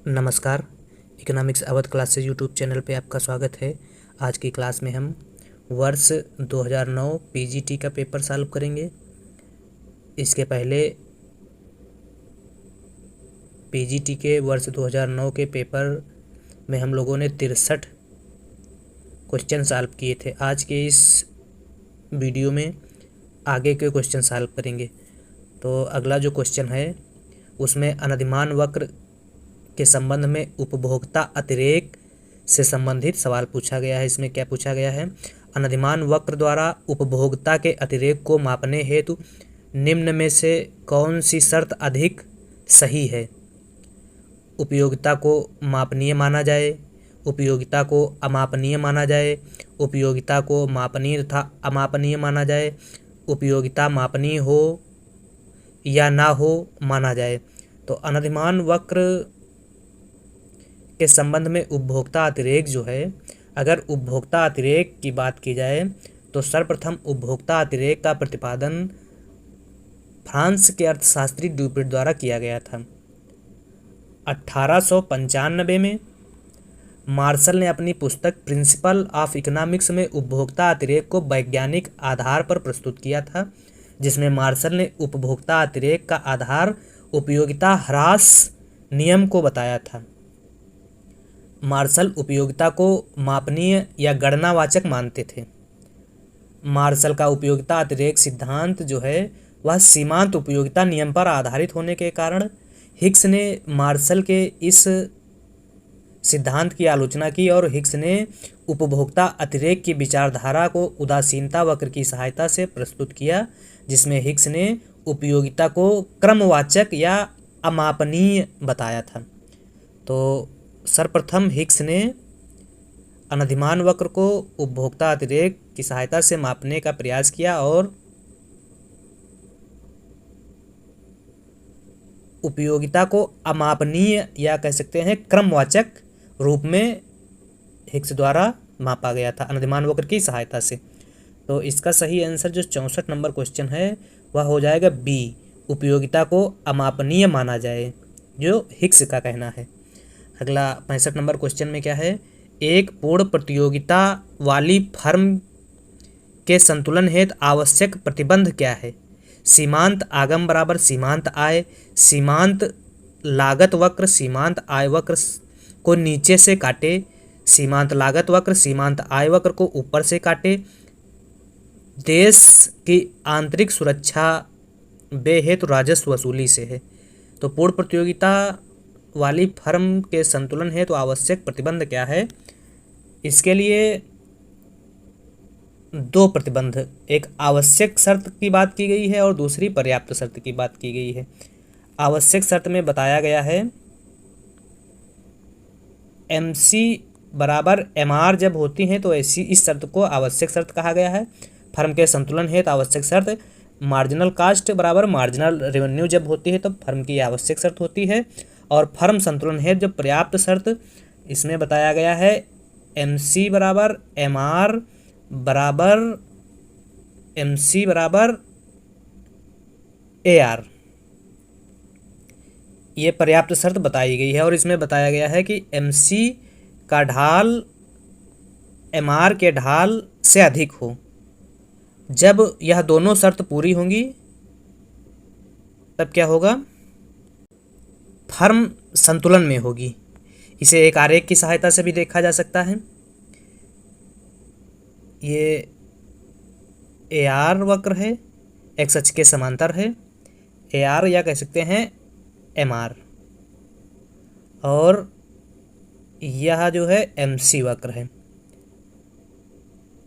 नमस्कार। Economics Awadh classes YouTube channel पे आपका स्वागत है। आज की क्लास में हम वर्ष 2009 पीजीटी का पेपर सॉल्व करेंगे। इसके पहले पीजीटी के वर्ष 2009 के पेपर में हम लोगों ने 63 क्वेश्चन सॉल्व किए थे। आज के इस वीडियो में आगे के क्वेश्चन सॉल्व करेंगे। तो अगला जो क्वेश्चन है उसमें अनधिमान वक्र के संबंध में उपभोक्ता अतिरेक से संबंधित सवाल पूछा गया है। इसमें क्या पूछा गया है? अनधिमान वक्र द्वारा उपभोक्ता के अतिरेक को मापने हेतु निम्न में से कौन सी शर्त अधिक सही है? उपयोगिता को मापनीय माना जाए, उपयोगिता को अमापनीय माना जाए, उपयोगिता को मापनीय तथा अमापनीय माना जाए, उपयोगिता मापनीय हो या ना हो माना जाए। तो अनधिमान वक्र के संबंध में उपभोक्ता अतिरेक जो है, अगर उपभोक्ता अतिरेक की बात की जाए तो सर्वप्रथम उपभोक्ता अतिरेक का प्रतिपादन फ्रांस के अर्थशास्त्री ड्यूपिट द्वारा किया गया था। 1895 में मार्शल ने अपनी पुस्तक प्रिंसिपल ऑफ इकोनॉमिक्स में उपभोक्ता अतिरेक को वैज्ञानिक आधार पर प्रस्तुत किया था, जिसमें मार्शल ने उपभोक्ता अतिरेक का आधार उपयोगिता ह्रास नियम को बताया था। मार्शल उपयोगिता को मापनीय या गणनावाचक मानते थे। मार्शल का उपयोगिता अतिरेक सिद्धांत जो है वह सीमांत उपयोगिता नियम पर आधारित होने के कारण हिग्स ने मार्शल के इस सिद्धांत की आलोचना की और हिग्स ने उपभोक्ता अतिरेक की विचारधारा को उदासीनता वक्र की सहायता से प्रस्तुत किया, जिसमें हिग्स ने उपयोगिता को क्रमवाचक या अमापनीय बताया था। तो सर्वप्रथम हिग्स ने अनधिमान वक्र को उपभोक्ता अतिरेक की सहायता से मापने का प्रयास किया और उपयोगिता को अमापनीय या कह सकते हैं क्रमवाचक रूप में हिग्स द्वारा मापा गया था अनधिमान वक्र की सहायता से। तो इसका सही आंसर जो 64 नंबर क्वेश्चन है वह हो जाएगा बी, उपयोगिता को अमापनीय माना जाए, जो हिग्स का कहना है। अगला 65 नंबर क्वेश्चन में क्या है? एक पूर्ण प्रतियोगिता वाली फर्म के संतुलन हेतु आवश्यक प्रतिबंध क्या है? सीमांत आगम बराबर सीमांत आय, सीमांत लागत वक्र सीमांत आय वक्र को नीचे से काटे, सीमांत लागत वक्र सीमांत आय वक्र को ऊपर से काटे, देश की आंतरिक सुरक्षा बेहेतु राजस्व वसूली से है। तो पूर्ण प्रतियोगिता वाली फर्म के संतुलन है तो आवश्यक प्रतिबंध क्या है? इसके लिए दो प्रतिबंध, एक आवश्यक शर्त की बात की गई है और दूसरी पर्याप्त शर्त की बात की गई है। आवश्यक शर्त में बताया गया है MC बराबर MR जब होती हैं तो ऐसी इस शर्त को आवश्यक शर्त कहा गया है। फर्म के संतुलन है तो आवश्यक शर्त मार्जिनल कास्ट बराबर मार्जिनल रेवेन्यू जब होती है तो फर्म की आवश्यक शर्त होती है। और फर्म संतुलन है जब पर्याप्त शर्त, इसमें बताया गया है MC बराबर MR बराबर MC बराबर AR, ये पर्याप्त शर्त बताई गई है। और इसमें बताया गया है कि MC का ढाल MR के ढाल से अधिक हो। जब यह दोनों शर्त पूरी होंगी तब क्या होगा? फर्म संतुलन में होगी। इसे एक आरेख की सहायता से भी देखा जा सकता है। ये AR वक्र है, एक्स अक्ष के समांतर है AR या कह सकते हैं MR, और यह जो है MC वक्र है।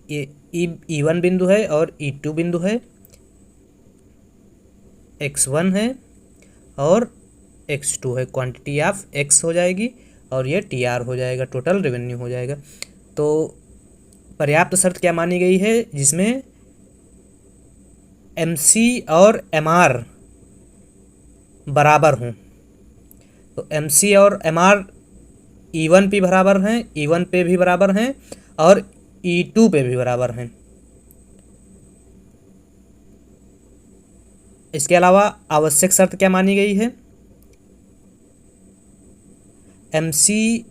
ये E1 बिंदु है और E2 बिंदु है, X1 है और X2 है। क्वांटिटी ऑफ X हो जाएगी और ये TR हो जाएगा, टोटल रेवेन्यू हो जाएगा। तो पर्याप्त शर्त क्या मानी गई है? जिसमें MC और MR बराबर हों। तो MC और MR E1 पे बराबर हैं, E1 पे भी बराबर हैं और E2 पे भी बराबर हैं। इसके अलावा आवश्यक शर्त क्या मानी गई है? MCMRAR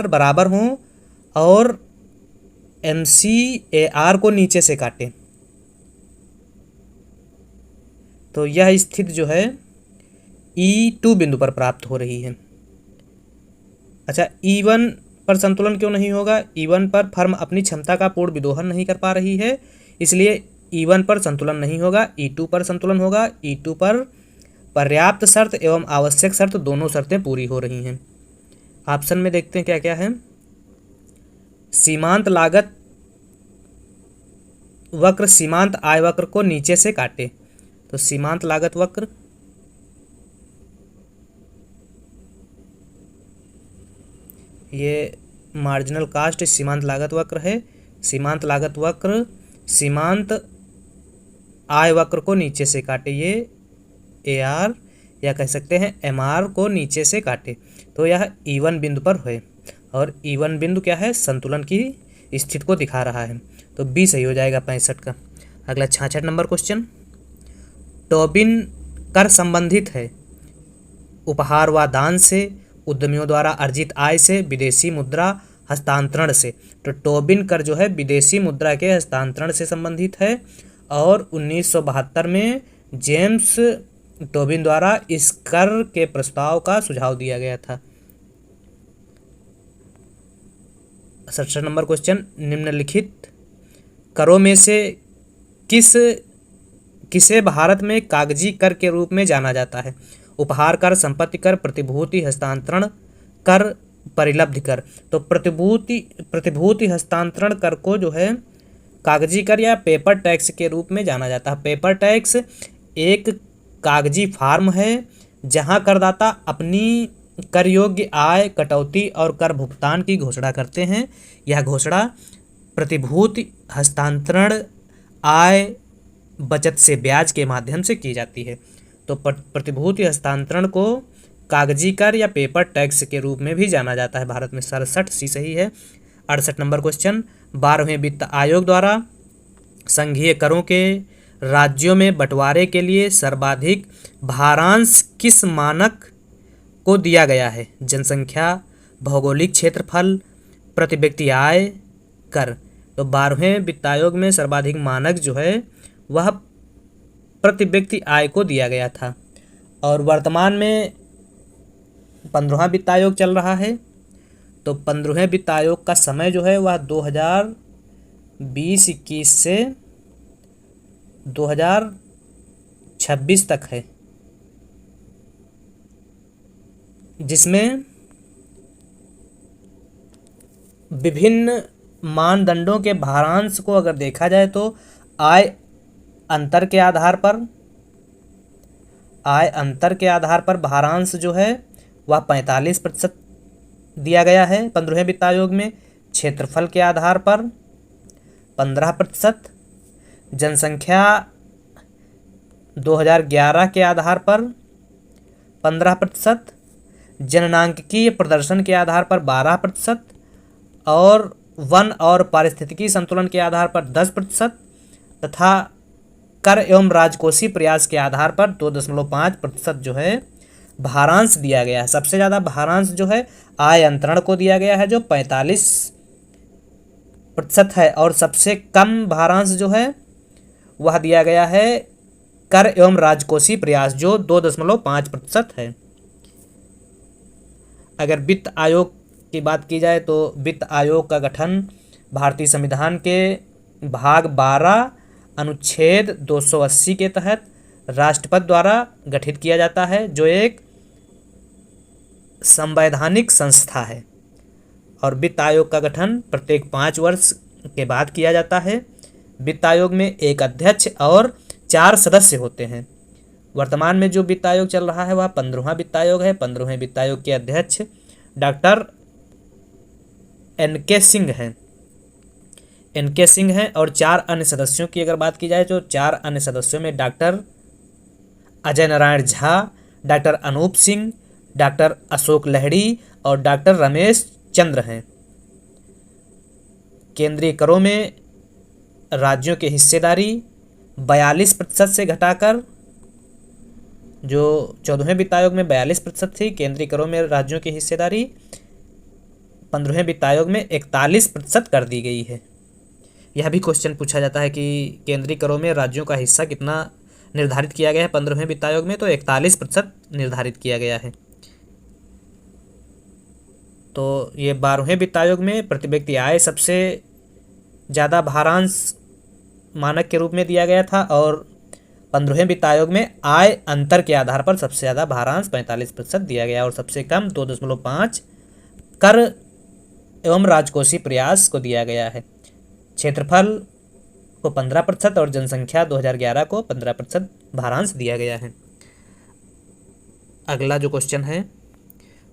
बराबर हों और MCAR को नीचे से काटें, तो यह स्थिति जो है E2 बिंदु पर प्राप्त हो रही है। अच्छा, E1 पर संतुलन क्यों नहीं होगा? E1 पर फर्म अपनी क्षमता का पूर्ण विदोहन नहीं कर पा रही है, इसलिए E1 पर संतुलन नहीं होगा। E2 पर संतुलन होगा। E2 पर पर्याप्त शर्त एवं आवश्यक शर्त दोनों शर्तें पूरी हो रही हैं। ऑप्शन में देखते हैं क्या क्या है। सीमांत लागत वक्र सीमांत आय वक्र को नीचे से काटे, तो सीमांत लागत वक्र ये मार्जिनल कास्ट सीमांत लागत वक्र है। सीमांत लागत वक्र सीमांत आय वक्र को नीचे से काटे, ये AR या कह सकते हैं MR को नीचे से काटे, तो यह E1 बिंदु पर है और E1 बिंदु क्या है? संतुलन की स्थिति को दिखा रहा है, तो B सही हो जाएगा 65 का। अगला 66 नंबर क्वेश्चन, टोबिन कर संबंधित है उपहार व दान से, उद्यमियों द्वारा अर्जित आय से, विदेशी मुद्रा हस्तांतरण से। तो टोबिन कर जो है विदेशी मुद्रा के हस्तांतरण से संबंधित है और 1972 में जेम्स टोबिन द्वारा इस कर के प्रस्ताव का सुझाव दिया गया था। 67 नंबर क्वेश्चन, निम्नलिखित करों में से किसे भारत में कागजी कर के रूप में जाना जाता है? उपहार कर, संपत्ति कर, प्रतिभूति हस्तांतरण कर, परिलब्धि कर। तो प्रतिभूति हस्तांतरण कर को जो है कागजी कर या पेपर टैक्स के रूप में जाना जाता है। पेपर टैक्स एक कागजी फॉर्म है जहां करदाता अपनी कर योग्य आय, कटौती और कर भुगतान की घोषणा करते हैं। यह घोषणा प्रतिभूति हस्तांतरण आय बचत से ब्याज के माध्यम से की जाती है। तो प्रतिभूति हस्तांतरण को कागजी कर या पेपर टैक्स के रूप में भी जाना जाता है भारत में। 67 सही है। 68 नंबर क्वेश्चन, 12वें वित्त आयोग द्वारा संघीय करों के राज्यों में बंटवारे के लिए सर्वाधिक भारांश किस मानक को दिया गया है? जनसंख्या, भौगोलिक क्षेत्रफल, प्रति व्यक्ति आय, कर। तो 12वें वित्त आयोग में सर्वाधिक मानक जो है वह प्रति व्यक्ति आय को दिया गया था और वर्तमान में 15वां वित्त आयोग चल रहा है। तो 15वें वित्त आयोग का समय जो है वह 2020-21 से 2026 तक है, जिसमें विभिन्न मानदंडों के भारांश को अगर देखा जाए तो आय अंतर के आधार पर भारांश जो है वह 45% दिया गया है 15वें वित्त आयोग में। क्षेत्रफल के आधार पर 15%, जनसंख्या 2011 के आधार पर 15%, जननांकीय प्रदर्शन के आधार पर 12% और वन और पारिस्थितिकी संतुलन के आधार पर 10% तथा कर एवं राजकोषीय प्रयास के आधार पर 2.5% जो है भारांश दिया गया है। सबसे ज़्यादा भारांश जो है आय अंतरण को दिया गया है जो 45% है और सबसे कम भारांश जो है वह दिया गया है कर एवं राजकोषीय प्रयास जो 2.5% है। अगर वित्त आयोग की बात की जाए तो वित्त आयोग का गठन भारतीय संविधान के भाग 12 अनुच्छेद 280 के तहत राष्ट्रपति द्वारा गठित किया जाता है जो एक संवैधानिक संस्था है और वित्त आयोग का गठन प्रत्येक 5 वर्ष के बाद किया जाता है। वित्त आयोग में एक अध्यक्ष और 4 सदस्य होते हैं। वर्तमान में जो वित्त आयोग चल रहा है वह 15वां वित्त आयोग है। 15वें वित्त आयोग के अध्यक्ष डॉक्टर NK सिंह हैं और 4 अन्य सदस्यों की अगर बात की जाए तो 4 अन्य सदस्यों में doctor Ajay Narayan Jha, doctor Anoop Singh, doctor Ashok Lahiri और डॉक्टर रमेश चंद्र हैं। केंद्रीय करों में राज्यों की हिस्सेदारी 42% से घटाकर जो 14वें वित्त आयोग में 42% थी केंद्रीय करों में राज्यों की हिस्सेदारी, 15वें वित्त आयोग में 41% कर दी गई है। यह भी क्वेश्चन पूछा जाता है कि केंद्रीय करों में राज्यों का हिस्सा कितना निर्धारित किया गया है 15वें वित्त आयोग में, तो 41% निर्धारित किया गया है। तो ये 12वें वित्त आयोग में प्रति व्यक्ति आय सबसे ज़्यादा भारांश मानक के रूप में दिया गया था, और 15वें वित्त आयोग में आय अंतर के आधार पर सबसे ज़्यादा भारांश 45% दिया गया, और सबसे कम 2.5 कर एवं राजकोषीय प्रयास को दिया गया है। क्षेत्रफल को 15% और जनसंख्या 2011 को 15% भारांश दिया गया है। अगला जो क्वेश्चन है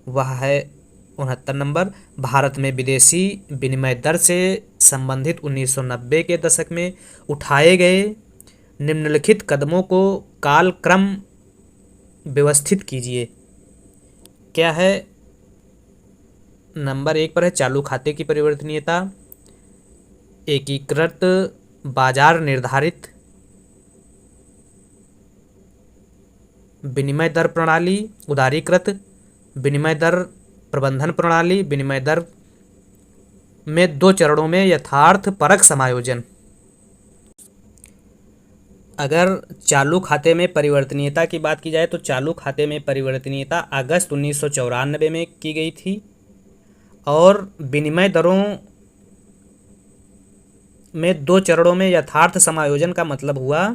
वह है 69 नंबर। भारत में विदेशी विनिमय दर से संबंधित 1990 के दशक में उठाए गए निम्नलिखित कदमों को कालक्रम व्यवस्थित कीजिए। क्या है? नंबर 1 पर है चालू खाते की परिवर्तनीयता, एकीकृत बाजार निर्धारित विनिमय दर प्रणाली, उदारीकृत विनिमय दर प्रबंधन प्रणाली, विनिमय दर में 2 चरणों में यथार्थ परक समायोजन। अगर चालू खाते में परिवर्तनीयता की बात की जाए तो चालू खाते में परिवर्तनीयता अगस्त 1994 में की गई थी, और विनिमय दरों में 2 चरणों में यथार्थ समायोजन का मतलब हुआ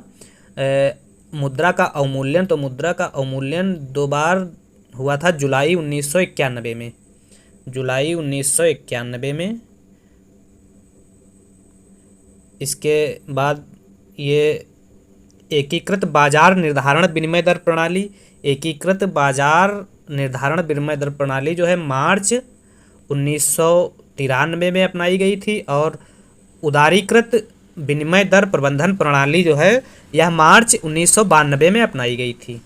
मुद्रा का अवमूल्यन। तो मुद्रा का अवमूल्यन 2 बार हुआ था, जुलाई 1991 में, जुलाई 1991 में। इसके बाद ये एकीकृत बाजार निर्धारण विनिमय दर प्रणाली, एकीकृत बाजार निर्धारण विनिमय दर प्रणाली जो है मार्च 1993 में अपनाई गई थी, और उदारीकृत विनिमय दर प्रबंधन प्रणाली जो है यह मार्च 1992 में अपनाई गई थी,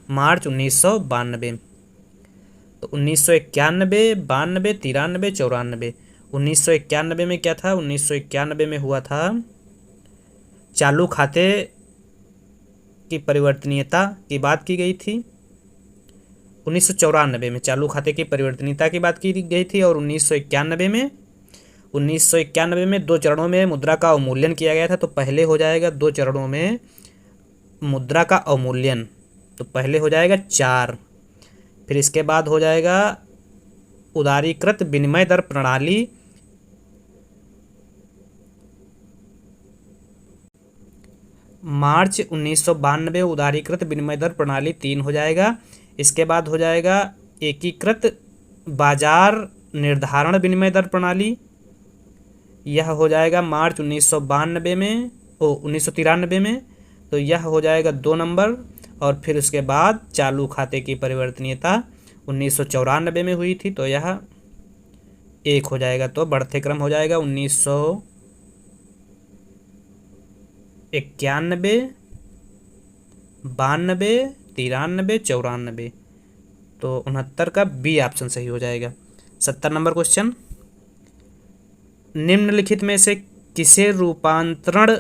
मार्च 1992। तो 1991, 92, 93, 94। 1991 में क्या था? 1991 में हुआ था चालू खाते की परिवर्तनीयता की बात की गई थी। 1994 में चालू खाते की परिवर्तनीयता की बात की गई थी, और 1991 में 2 चरणों में मुद्रा का अवमूल्यन किया गया था। तो पहले हो जाएगा 2 चरणों में मुद्रा का अवमूल्यन, तो पहले हो जाएगा 4, फिर इसके बाद हो जाएगा उदारीकृत विनिमय दर प्रणाली, मार्च 1992 उदारीकृत विनिमय दर प्रणाली 3 हो जाएगा। इसके बाद हो जाएगा एकीकृत बाजार निर्धारण विनिमय दर प्रणाली, यह हो जाएगा मार्च 1993 में, तो यह हो जाएगा 2 नंबर। और फिर उसके बाद चालू खाते की परिवर्तनीयता 1994 में हुई थी, तो यह 1 हो जाएगा। तो बढ़ते क्रम हो जाएगा 1991, 92, 93, 94। तो 69 का बी ऑप्शन सही हो जाएगा। 70 नंबर क्वेश्चन, निम्नलिखित में से किसे रूपांतरण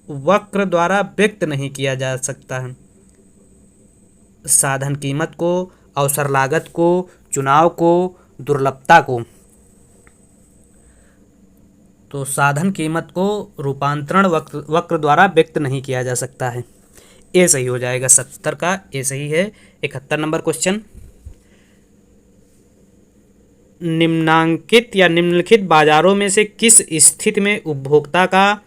वक्र द्वारा व्यक्त नहीं किया जा सकता है? साधन कीमत को, अवसर लागत को, चुनाव को, दुर्लभता को। तो साधन कीमत को रूपांतरण वक्र द्वारा व्यक्त नहीं किया जा सकता है, ए सही हो जाएगा। 70 का ए सही है। 71 नंबर क्वेश्चन, निम्नांकित या निम्नलिखित बाजारों में से किस स्थिति में उपभोक्ता का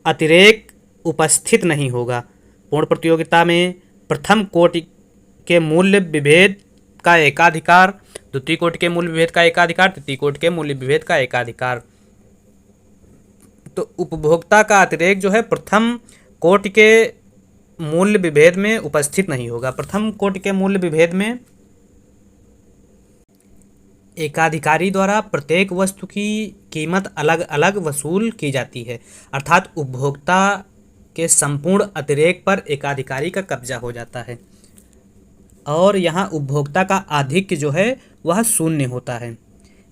अतिरेक उपस्थित नहीं होगा? पूर्ण प्रतियोगिता में, प्रथम कोटि के मूल्य विभेद का एकाधिकार, द्वितीय कोटि के मूल्य विभेद का एकाधिकार, तृतीय कोटि के मूल्य विभेद का एकाधिकार। तो उपभोक्ता का अतिरेक जो है प्रथम कोटि के मूल्य विभेद में उपस्थित नहीं होगा। प्रथम कोटि के मूल्य विभेद में एकाधिकारी द्वारा प्रत्येक वस्तु की कीमत अलग अलग वसूल की जाती है, अर्थात उपभोक्ता के संपूर्ण अतिरेक पर एकाधिकारी का कब्जा हो जाता है, और यहाँ उपभोक्ता का आधिक्य जो है वह शून्य होता है।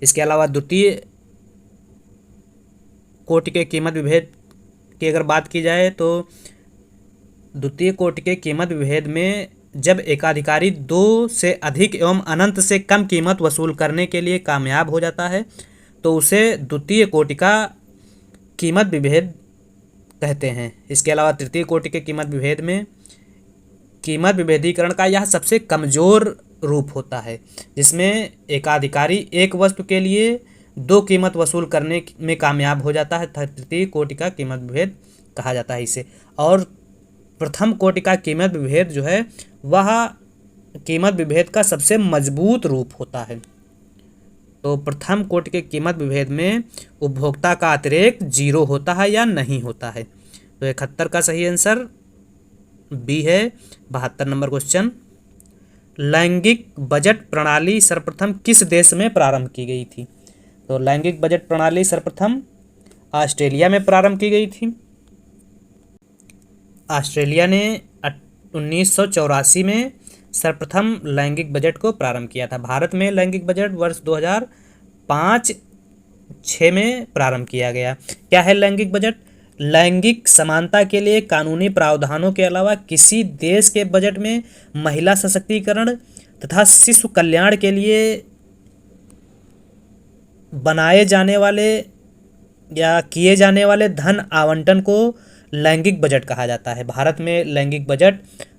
इसके अलावा द्वितीय कोटि के कीमत विभेद की अगर बात की जाए तो द्वितीय कोटि के कीमत विभेद में जब एकाधिकारी दो से अधिक एवं अनंत से कम कीमत वसूल करने के लिए कामयाब हो जाता है तो उसे द्वितीय कोटि का कीमत विभेद कहते हैं। इसके अलावा तृतीय कोटि के कीमत विभेद में कीमत विभेदीकरण का यह सबसे कमजोर रूप होता है, जिसमें एकाधिकारी एक वस्तु के लिए दो कीमत वसूल करने में कामयाब हो जाता है। तृतीय कोटि का कीमत विभेद कहा जाता है इसे। और प्रथम कोटि का कीमत विभेद जो है वह कीमत विभेद का सबसे मजबूत रूप होता है। तो प्रथम कोटि के कीमत विभेद में उपभोक्ता का अतिरेक 0 होता है या नहीं होता है। तो 71 का सही आंसर बी है। 72 नंबर क्वेश्चन, लैंगिक बजट प्रणाली सर्वप्रथम किस देश में प्रारंभ की गई थी? तो लैंगिक बजट प्रणाली सर्वप्रथम ऑस्ट्रेलिया में प्रारंभ की गई थी। ऑस्ट्रेलिया ने 1984 में सर्वप्रथम लैंगिक बजट को प्रारंभ किया था। भारत में लैंगिक बजट वर्ष 2005-6 में प्रारंभ किया गया। क्या है लैंगिक बजट? लैंगिक समानता के लिए कानूनी प्रावधानों के अलावा किसी देश के बजट में महिला सशक्तिकरण तथा शिशु कल्याण के लिए बनाए जाने वाले या किए जाने वाले धन आवंटन को लैंगिक बजट कहा जाता है। भारत में लैंगिक बजट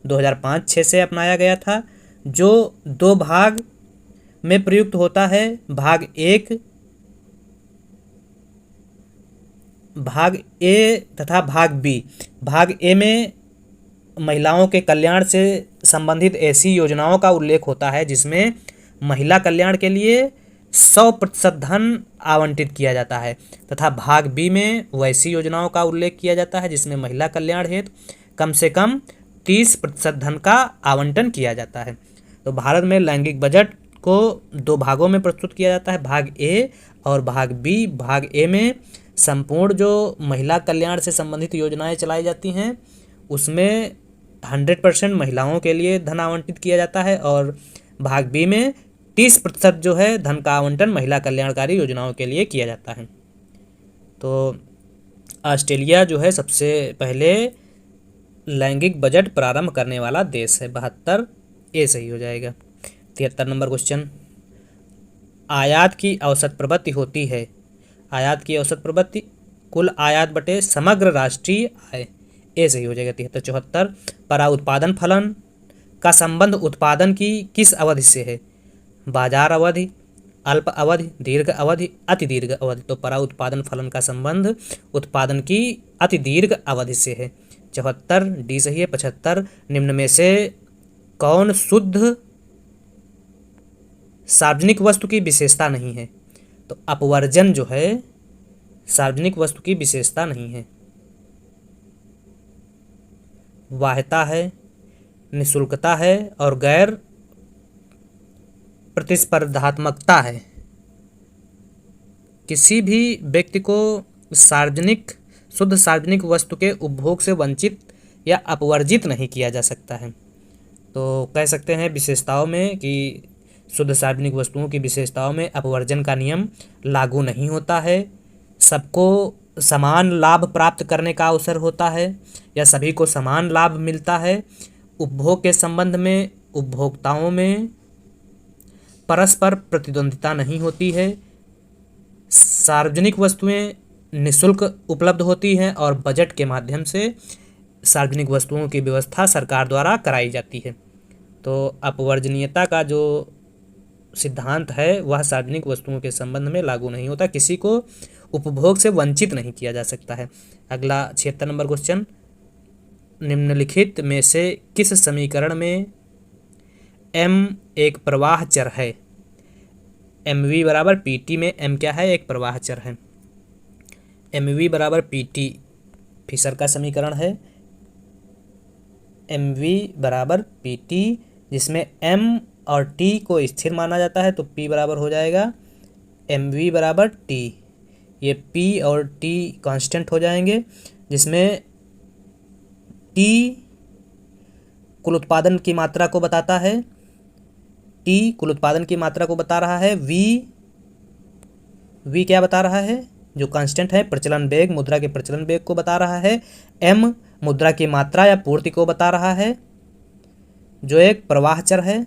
2005-6 से अपनाया गया था, जो 2 भाग में प्रयुक्त होता है। भाग ए तथा भाग बी। भाग ए में महिलाओं के कल्याण से संबंधित ऐसी योजनाओं का उल्लेख होता है जिसमें महिला कल्याण के लिए 100% धन आवंटित किया जाता है, तथा भाग बी में वैसी योजनाओं का उल्लेख किया जाता है जिसमें महिला कल्याण हेतु कम से कम 30% धन का आवंटन किया जाता है। तो भारत में लैंगिक बजट को 2 भागों में प्रस्तुत किया जाता है, भाग ए और भाग बी। भाग ए में संपूर्ण जो महिला कल्याण से संबंधित योजनाएं चलाई जाती हैं उसमें 100% महिलाओं के लिए धन आवंटित किया जाता है, और भाग बी में 30% जो है धन का आवंटन महिला कल्याणकारी योजनाओं के लिए किया जाता है। तो ऑस्ट्रेलिया जो है सबसे पहले लैंगिक बजट प्रारंभ करने वाला देश है। 72 ए सही हो जाएगा। 73 नंबर क्वेश्चन, आयात की औसत प्रवृत्ति होती है। आयात की औसत प्रवृत्ति कुल आयात बटे समग्र राष्ट्रीय आय। ए सही हो जाएगा। 73 74, परा उत्पादन फलन का संबंध उत्पादन की किस अवधि से है? बाजार अवधि, अल्प अवधि, दीर्घ अवधि, अति दीर्घ अवधि। तो परा उत्पादन फलन का संबंध उत्पादन की अति दीर्घ अवधि से है। 74 डी सही है। 75, निम्न में से कौन शुद्ध सार्वजनिक वस्तु की विशेषता नहीं है? तो अपवर्जन जो है सार्वजनिक वस्तु की विशेषता नहीं है। वाह्यता है, निःशुल्कता है और गैर प्रतिस्पर्धात्मकता है। किसी भी व्यक्ति को शुद्ध सार्वजनिक वस्तु के उपभोग से वंचित या अपवर्जित नहीं किया जा सकता है। तो कह सकते हैं विशेषताओं में कि शुद्ध सार्वजनिक वस्तुओं की विशेषताओं में अपवर्जन का नियम लागू नहीं होता है, सबको समान लाभ प्राप्त करने का अवसर होता है या सभी को समान लाभ मिलता है, उपभोग के संबंध में उपभोक्ताओं में परस्पर प्रतिद्वंदिता नहीं होती है, सार्वजनिक वस्तुएं निःशुल्क उपलब्ध होती हैं और बजट के माध्यम से सार्वजनिक वस्तुओं की व्यवस्था सरकार द्वारा कराई जाती है। तो अपवर्जनीयता का जो सिद्धांत है वह सार्वजनिक वस्तुओं के संबंध में लागू नहीं होता, किसी को उपभोग से वंचित नहीं किया जा सकता है। अगला 76 नंबर क्वेश्चन, निम्नलिखित में से किस समीकरण में m एक प्रवाह चर है? mv बराबर pt में m क्या है? एक प्रवाह चर है। mv बराबर pt फिशर का समीकरण है। mv बराबर pt जिसमें m और t को स्थिर माना जाता है, तो p बराबर हो जाएगा mv बराबर t। ये p और t कांस्टेंट हो जाएंगे, जिसमें t कुल उत्पादन की मात्रा को बताता है, t कुल उत्पादन की मात्रा को बता रहा है, v क्या बता रहा है? जो कांस्टेंट है प्रचलन वेग, मुद्रा के प्रचलन वेग को बता रहा है। m मुद्रा की मात्रा या पूर्ति को बता रहा है। जो एक प्रवाह चर है।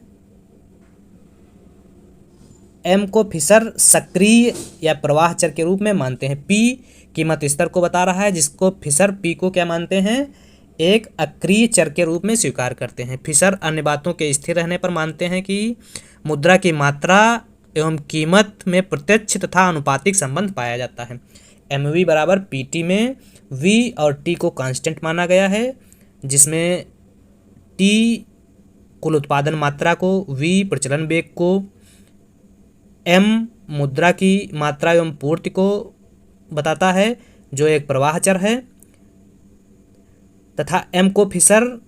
एम को फिशर सक्रिय या प्रवाह चर के रूप में मानते हैं। पी कीमत स्तर को बता रहा है, जिसको फिशर पी को क्या मानते हैं, एक अक्रिय चर के रूप में स्वीकार करते हैं। फिशर अन्य बातों के स्थिर रहने पर मानते हैं कि मुद्रा की मात्रा एवं कीमत में प्रत्यक्ष तथा अनुपातिक संबंध पाया जाता है। एम वी बराबर पी टी में वी और टी को कांस्टेंट माना गया है, जिसमें टी कुल उत्पादन मात्रा को, वी प्रचलन वेग को, एम मुद्रा की मात्रा एवं पूर्ति को बताता है जो एक प्रवाह चर है, तथा एम को फिशर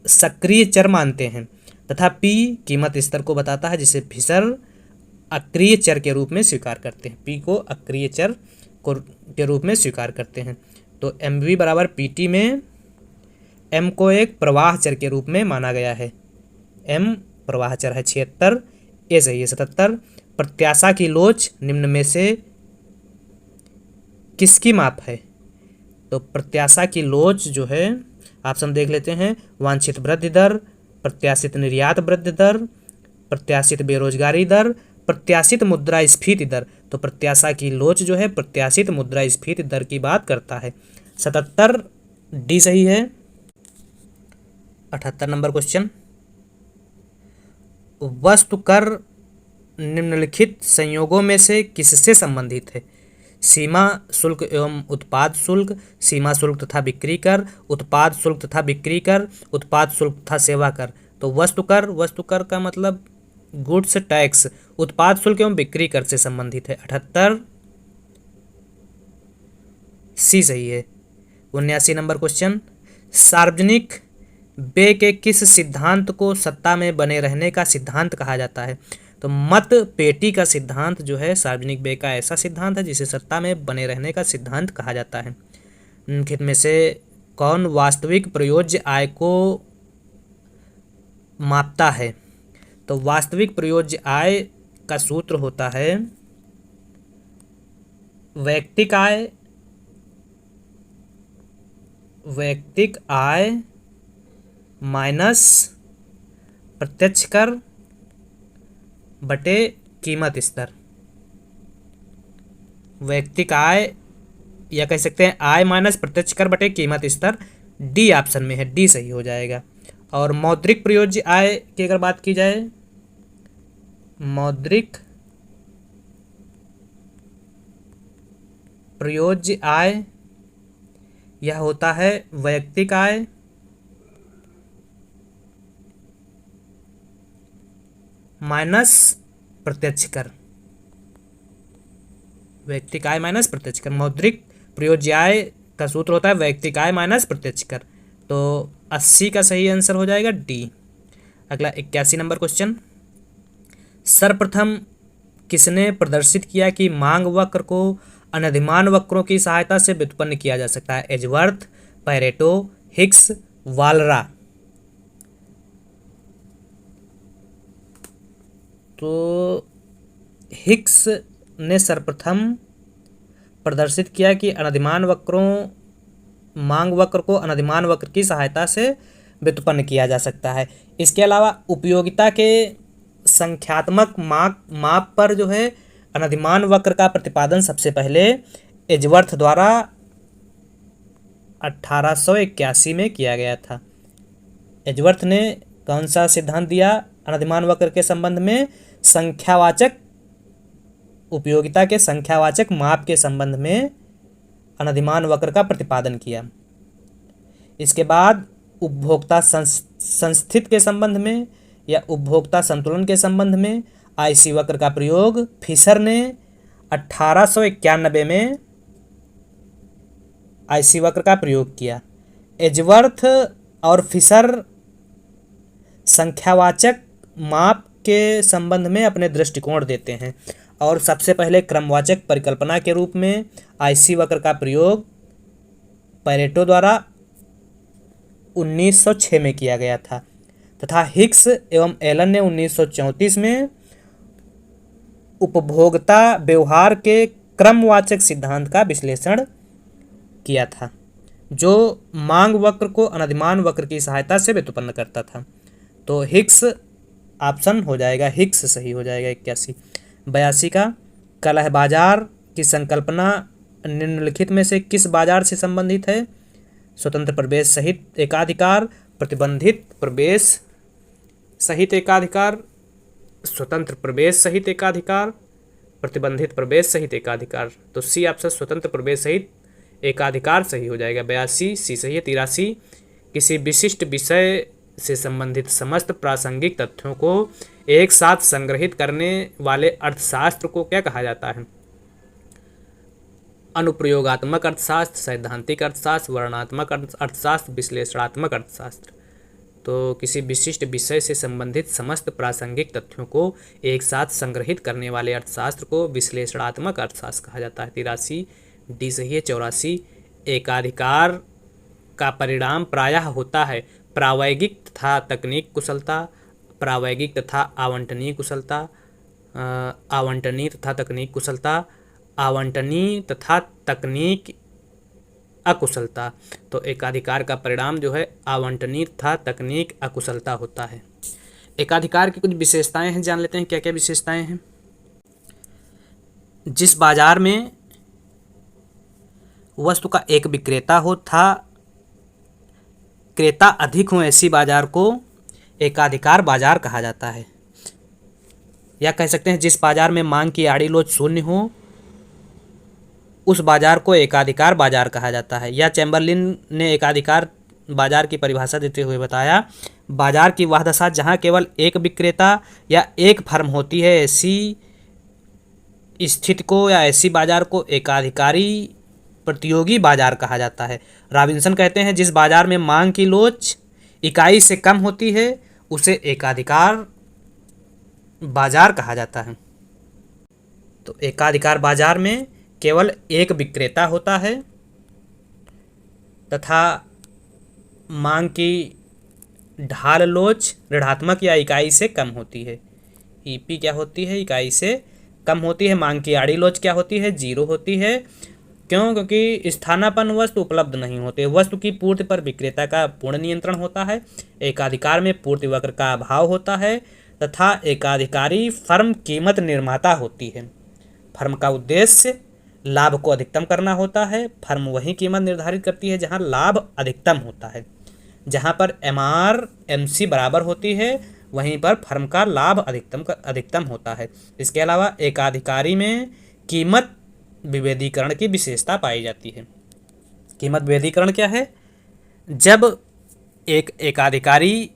सक्रिय चर मानते हैं, तथा पी कीमत स्तर को बताता है जिसे फिशर अक्रिय चर के रूप में स्वीकार करते हैं। पी को अक्रिय चर के रूप में स्वीकार करते हैं। तो एम वी बराबर पी टी में एम को एक प्रवाह चर के रूप में माना गया है। एम प्रवाह चर है। 76 ए सही है। 77 प्रत्याशा की लोच निम्न में से किसकी माप है। तो प्रत्याशा की लोच जो है ऑप्शन देख लेते हैं। वांछित वृद्धि दर, प्रत्याशित निर्यात वृद्धि दर, प्रत्याशित बेरोजगारी दर, प्रत्याशित मुद्रास्फीति दर। तो प्रत्याशा की लोच जो है प्रत्याशित मुद्रास्फीति दर की बात करता है। 77 डी सही है। 78 नंबर क्वेश्चन, वस्तु कर निम्नलिखित संयोगों में से किससे संबंधित है। सीमा शुल्क एवं उत्पाद शुल्क, सीमा शुल्क तथा बिक्री कर, उत्पाद शुल्क तथा बिक्री कर, उत्पाद शुल्क तथा सेवा कर। तो वस्तु कर का मतलब गुड्स टैक्स, उत्पाद शुल्क एवं बिक्री कर से संबंधित है। 78 सी सही है। 79 नंबर क्वेश्चन, सार्वजनिक व्यय के किस सिद्धांत को सत्ता में बने रहने का सिद्धांत कहा जाता है। तो मत पेटी का सिद्धांत जो है सार्वजनिक व्यय का ऐसा सिद्धांत है जिसे सत्ता में बने रहने का सिद्धांत कहा जाता है। निम्नलिखित में से कौन वास्तविक प्रयोज्य आय को मापता है। तो वास्तविक प्रयोज्य आय का सूत्र होता है वैयक्तिक आय माइनस प्रत्यक्ष कर बटे कीमत स्तर। वैयक्तिक आय या कह सकते हैं आय माइनस प्रत्यक्ष कर बटे कीमत स्तर। डी ऑप्शन में है, डी सही हो जाएगा। और मौद्रिक प्रयोज्य आय की अगर बात की जाए, मौद्रिक प्रयोज्य आय यह होता है वैयक्तिक आय माइनस प्रत्यक्ष कर। वैयक्तिक आय माइनस प्रत्यक्ष कर। मौद्रिक प्रयोज्य आय का सूत्र होता है वैयक्तिक आय माइनस प्रत्यक्ष कर। तो 80 का सही आंसर हो जाएगा डी। अगला 81 नंबर क्वेश्चन, सर्वप्रथम किसने प्रदर्शित किया कि मांग वक्र को अनधिमान वक्रों की सहायता से व्युत्पन्न किया जा सकता है। Edgeworth, Pareto, Hicks, Walras. तो हिक्स ने सर्वप्रथम प्रदर्शित किया कि मांग वक्र को अनधिमान वक्र की सहायता से व्युत्पन्न किया जा सकता है। इसके अलावा उपयोगिता के संख्यात्मक माप पर जो है अनधिमान वक्र का प्रतिपादन सबसे पहले एजवर्थ द्वारा 1881 में किया गया था। एजवर्थ ने कौन सा सिद्धांत दिया अनधिमान वक्र के संबंध में? संख्यावाचक उपयोगिता के संख्यावाचक माप के संबंध में अनधिमान वक्र का प्रतिपादन किया। इसके बाद उपभोक्ता संस्थिति के संबंध में या उपभोक्ता संतुलन के संबंध में आईसी वक्र का प्रयोग फिशर ने 1891 में आईसी वक्र का प्रयोग किया। एजवर्थ और फिशर संख्यावाचक माप के संबंध में अपने दृष्टिकोण देते हैं और सबसे पहले क्रमवाचक परिकल्पना के रूप में आईसी वक्र का प्रयोग पैरेटो द्वारा 1906 में किया गया था तथा हिक्स एवं एलन ने 1934 में उपभोक्ता व्यवहार के क्रमवाचक सिद्धांत का विश्लेषण किया था, जो मांग वक्र को अनधिमान वक्र की सहायता से व्युत्पन्न करता था। तो हिक्स ऑप्शन हो जाएगा, हिक्स सही हो जाएगा 81। 82 का कलह बाजार की संकल्पना निम्नलिखित में से किस बाजार से संबंधित है? स्वतंत्र प्रवेश सहित एकाधिकार, प्रतिबंधित प्रवेश सहित एकाधिकार, स्वतंत्र प्रवेश सहित एकाधिकार, प्रतिबंधित प्रवेश सहित एकाधिकार। तो सी ऑप्शन स्वतंत्र प्रवेश सहित एकाधिकार सही हो जाएगा। 82 सी सही है। 83 किसी विशिष्ट विषय से संबंधित समस्त प्रासंगिक तथ्यों को एक साथ संग्रहित करने वाले अर्थशास्त्र को क्या कहा जाता है? अनुप्रयोगात्मक अर्थशास्त्र, सैद्धांतिक अर्थशास्त्र, वर्णनात्मक अर्थशास्त्र, विश्लेषणात्मक अर्थशास्त्र। तो किसी विशिष्ट विषय से संबंधित समस्त प्रासंगिक तथ्यों को एक साथ संग्रहित करने वाले अर्थशास्त्र को विश्लेषणात्मक अर्थशास्त्र कहा जाता है। 83 डी सही है। 84 एकाधिकार का परिणाम प्रायः होता है प्रावैगिक तथा तकनीक कुशलता, प्रावैगिक तथा आवंटनीय कुशलता, आवंटनीय तथा तकनीक कुशलता, आवंटनीय तथा तकनीक अकुशलता। तो एकाधिकार का परिणाम जो है आवंटनीय तथा तकनीक अकुशलता होता है। एकाधिकार की कुछ विशेषताएं हैं, जान लेते हैं क्या क्या विशेषताएं हैं। जिस बाजार में वस्तु का एक विक्रेता हो तथा क्रेता अधिक हो, ऐसी बाजार को एकाधिकार बाजार कहा जाता है। या कह सकते हैं जिस बाजार में मांग की आड़ी लोच शून्य हो, उस बाजार को एकाधिकार बाजार कहा जाता है। या चैम्बरलिन ने एकाधिकार बाजार की परिभाषा देते हुए बताया, बाजार की वह दशा जहां केवल एक विक्रेता या एक फर्म होती है, ऐसी स्थिति को या ऐसी बाजार को एकाधिकारी प्रतियोगी बाजार कहा जाता है। रॉबिन्सन कहते हैं जिस बाजार में मांग की लोच इकाई से कम होती है, उसे एकाधिकार बाजार कहा जाता है। तो एकाधिकार बाजार में केवल एक विक्रेता होता है तथा मांग की ढाल लोच ऋणात्मक या इकाई से कम होती है। ईपी क्या होती है? इकाई से कम होती है। मांग की आड़ी लोच क्या होती है? 0 होती है। क्यों? क्योंकि स्थानापन्न वस्तु उपलब्ध नहीं होते। वस्तु की पूर्ति पर विक्रेता का पूर्ण नियंत्रण होता है। एकाधिकार में पूर्ति वक्र का अभाव होता है तथा एकाधिकारी फर्म कीमत निर्माता होती है। फर्म का उद्देश्य लाभ को अधिकतम करना होता है। फर्म वही कीमत निर्धारित करती है जहां लाभ अधिकतम होता है। जहां पर MR/MC बराबर होती है, वहीं पर फर्म का लाभ अधिकतम होता है। इसके अलावा एकाधिकारी में कीमत विभेदीकरण की विशेषता पाई जाती है। कीमत विभेदीकरण क्या है? जब एक एकाधिकारी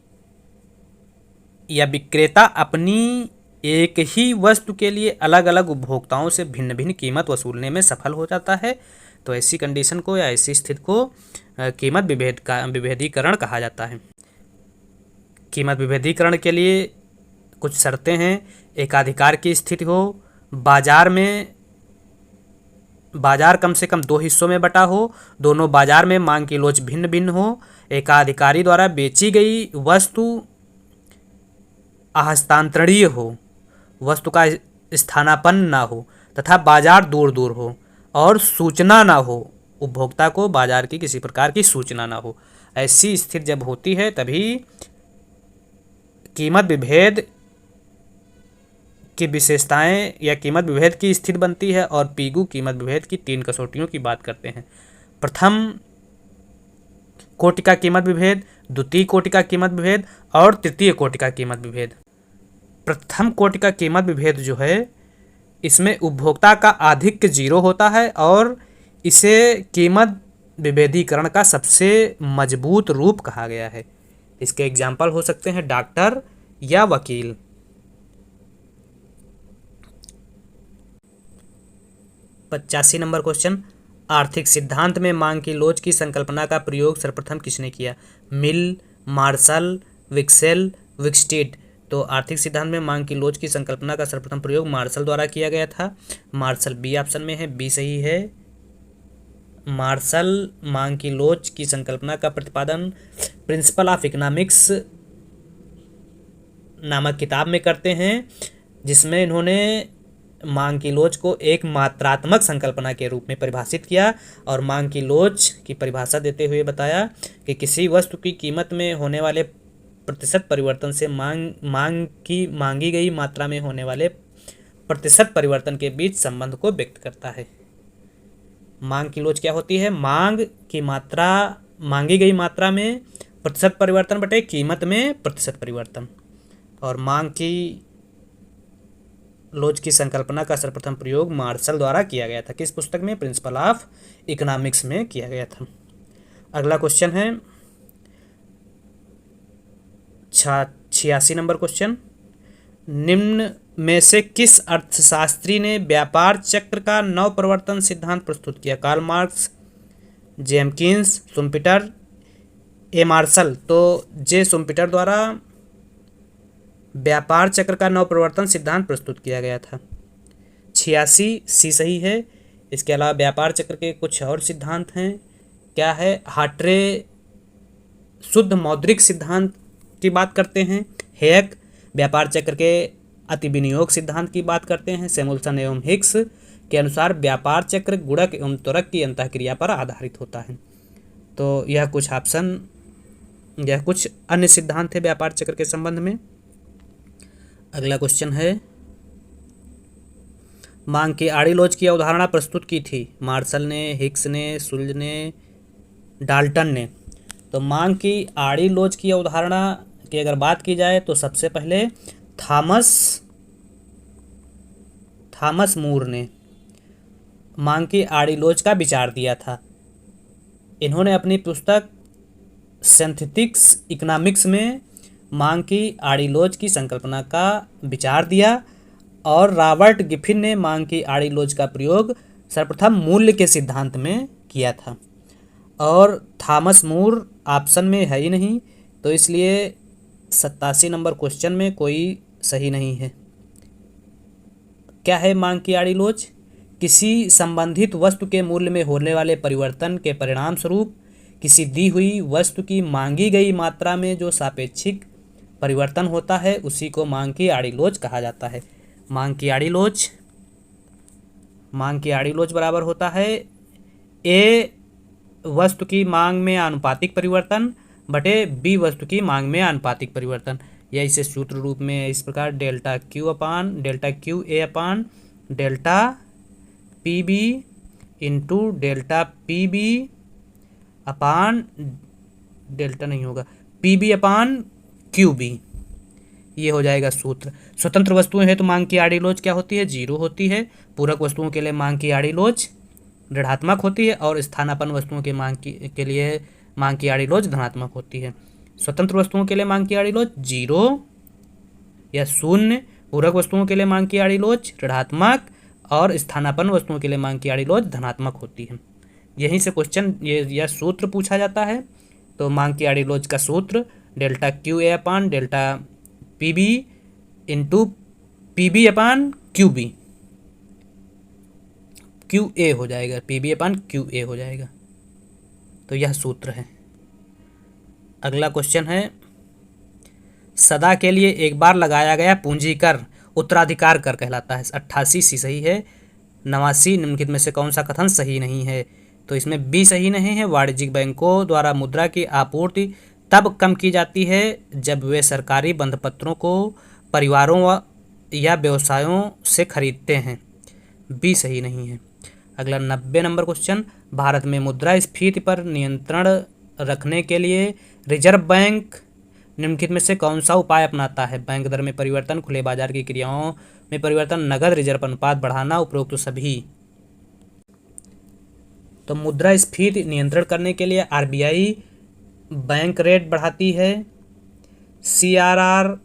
या विक्रेता अपनी एक ही वस्तु के लिए अलग अलग उपभोक्ताओं से भिन्न भिन्न कीमत वसूलने में सफल हो जाता है, तो ऐसी कंडीशन को या ऐसी स्थिति को कीमत विभेदीकरण कहा जाता है। कीमत विभेदीकरण के लिए कुछ शर्तें हैं। एकाधिकार की स्थिति हो, बाजार कम से कम 2 हिस्सों में बटा हो, दोनों बाजार में मांग की लोच भिन्न भिन्न हो, एकाधिकारी द्वारा बेची गई वस्तु अहस्तांतरणीय हो, वस्तु का स्थानापन्न ना हो तथा बाजार दूर दूर हो और सूचना ना हो, उपभोक्ता को बाजार की किसी प्रकार की सूचना ना हो। ऐसी स्थिति जब होती है तभी कीमत विभेद की विशेषताएं या कीमत विभेद की स्थिति बनती है। और पीगू कीमत विभेद की 3 कसौटियों की बात करते हैं। प्रथम कोटि का कीमत विभेद, द्वितीय कोटि का कीमत विभेद और तृतीय कोटि का कीमत विभेद। प्रथम कोटि का कीमत विभेद जो है, इसमें उपभोक्ता का आधिक्य 0 होता है और इसे कीमत विभेदीकरण का सबसे मजबूत रूप कहा गया है। इसके एग्जाम्पल हो सकते हैं डॉक्टर या वकील। 85 नंबर क्वेश्चन, आर्थिक सिद्धांत में मांग की लोच की संकल्पना का प्रयोग सर्वप्रथम किसने किया? मिल, मार्शल, विक्सेल, विक्सटीड। तो आर्थिक सिद्धांत में मांग की लोच की संकल्पना का सर्वप्रथम प्रयोग मार्शल द्वारा किया गया था। मार्शल बी ऑप्शन में है, बी सही है। मार्शल मांग की लोच की संकल्पना का प्रतिपादन प्रिंसिपल ऑफ इकोनॉमिक्स नामक किताब में करते हैं, जिसमें इन्होंने मांग की लोच को एक मात्रात्मक संकल्पना के रूप में परिभाषित किया और मांग की लोच की परिभाषा देते हुए बताया कि किसी वस्तु की कीमत में होने वाले प्रतिशत परिवर्तन से मांगी गई मात्रा में होने वाले प्रतिशत परिवर्तन के बीच संबंध को व्यक्त करता है। मांग की लोच क्या होती है? मांगी गई मात्रा में प्रतिशत परिवर्तन बटे कीमत में प्रतिशत परिवर्तन। और मांग की लोच की संकल्पना का सर्वप्रथम प्रयोग मार्शल द्वारा किया गया था। किस पुस्तक में? प्रिंसिपल ऑफ इकोनॉमिक्स में किया गया था। अगला क्वेश्चन है 86 नंबर क्वेश्चन। निम्न में से किस अर्थशास्त्री ने व्यापार चक्र का नवप्रवर्तन सिद्धांत प्रस्तुत किया? कार्ल मार्क्स, जेमकिंस, शुम्पीटर, ए मार्शल। तो जे शुम्पीटर द्वारा व्यापार चक्र का नवप्रवर्तन सिद्धांत प्रस्तुत किया गया था। 86 सी सही है। इसके अलावा व्यापार चक्र के कुछ और सिद्धांत हैं। क्या है? हार्ट्रे शुद्ध मौद्रिक सिद्धांत की बात करते हैं। हेयक व्यापार चक्र के अति विनियोग सिद्धांत की बात करते हैं। सैमुअल्सन एवं हिक्स के अनुसार व्यापार चक्र गुणक एवं त्वरक की अंतःक्रिया पर आधारित होता है। तो यह कुछ अन्य सिद्धांत है व्यापार चक्र के संबंध में। अगला क्वेश्चन है मांग की आड़ी लोच की अवधारणा प्रस्तुत की थी? मार्शल ने, हिक्स ने, सुल्ज ने, डाल्टन ने। तो मांग की आड़ी लोच की अवधारणा की अगर बात की जाए तो सबसे पहले थॉमस मूर ने मांग की आड़ी लोच का विचार दिया था। इन्होंने अपनी पुस्तक सिंथेटिक्स इकोनॉमिक्स में मांग की आड़ी लोच की संकल्पना का विचार दिया। और रॉबर्ट गिफिन ने मांग की आड़ी लोच का प्रयोग सर्वप्रथम मूल्य के सिद्धांत में किया था। और थॉमस मूर ऑप्शन में है ही नहीं, तो इसलिए 87 नंबर क्वेश्चन में कोई सही नहीं है। क्या है मांग की आड़ी लोच? किसी संबंधित वस्तु के मूल्य में होने वाले परिवर्तन के परिणाम स्वरूप किसी दी हुई वस्तु की मांगी गई मात्रा में जो सापेक्षिक परिवर्तन होता है उसी को मांग की आड़ी लोच कहा जाता है। मांग की आड़ी लोच बराबर होता है ए वस्तु की मांग में आनुपातिक परिवर्तन बटे बी वस्तु की मांग में आनुपातिक परिवर्तन। या इसे सूत्र रूप में इस प्रकार delta Q A upon delta P B into delta P B upon delta नहीं होगा P B upon Q B, ये हो जाएगा सूत्र। स्वतंत्र वस्तुएं हैं तो मांग की आड़ी लोच क्या होती है? 0 होती है। पूरक वस्तुओं के लिए मांग की आड़ी लोच ऋणात्मक होती है और स्थानापन्न वस्तुओं के के लिए मांग की आड़ी लोच धनात्मक होती है। स्वतंत्र वस्तुओं के लिए मांग की आड़ी लोच 0 या 0, पूरक वस्तुओं के लिए मांग की आड़ी लोच ऋणात्मक और स्थानापन्न वस्तुओं के लिए मांग की आड़ी लोच धनात्मक होती है। यहीं से क्वेश्चन यह सूत्र पूछा जाता है। तो मांग की आड़ी लोच का सूत्र delta Q A upon delta P B into P B upon Q B, Q A हो जाएगा, P B upon Q A हो जाएगा। तो यह सूत्र है। अगला क्वेश्चन है सदा के लिए एक बार लगाया गया पूंजी कर उत्तराधिकार कर कहलाता है। 88 सी सही है। 89 निम्नलिखित में से कौन सा कथन सही नहीं है? तो इसमें बी सही नहीं है। वाणिज्यिक बैंकों द्वारा मुद्रा की आपूर्ति तब कम की जाती है जब वे सरकारी बंधपत्रों को परिवारों या व्यवसायों से खरीदते हैं। बी सही नहीं है। अगला 90 नंबर क्वेश्चन भारत में मुद्रास्फीति पर नियंत्रण रखने के लिए रिजर्व बैंक निम्नलिखित में से कौन सा उपाय अपनाता है? बैंक दर में परिवर्तन, खुले बाजार की क्रियाओं में परिवर्तन, नगद रिजर्व अनुपात बढ़ाना, उपरोक्त सभी। तो मुद्रास्फीति नियंत्रण करने के लिए आरबीआई बैंक रेट बढ़ाती है, सीआरआर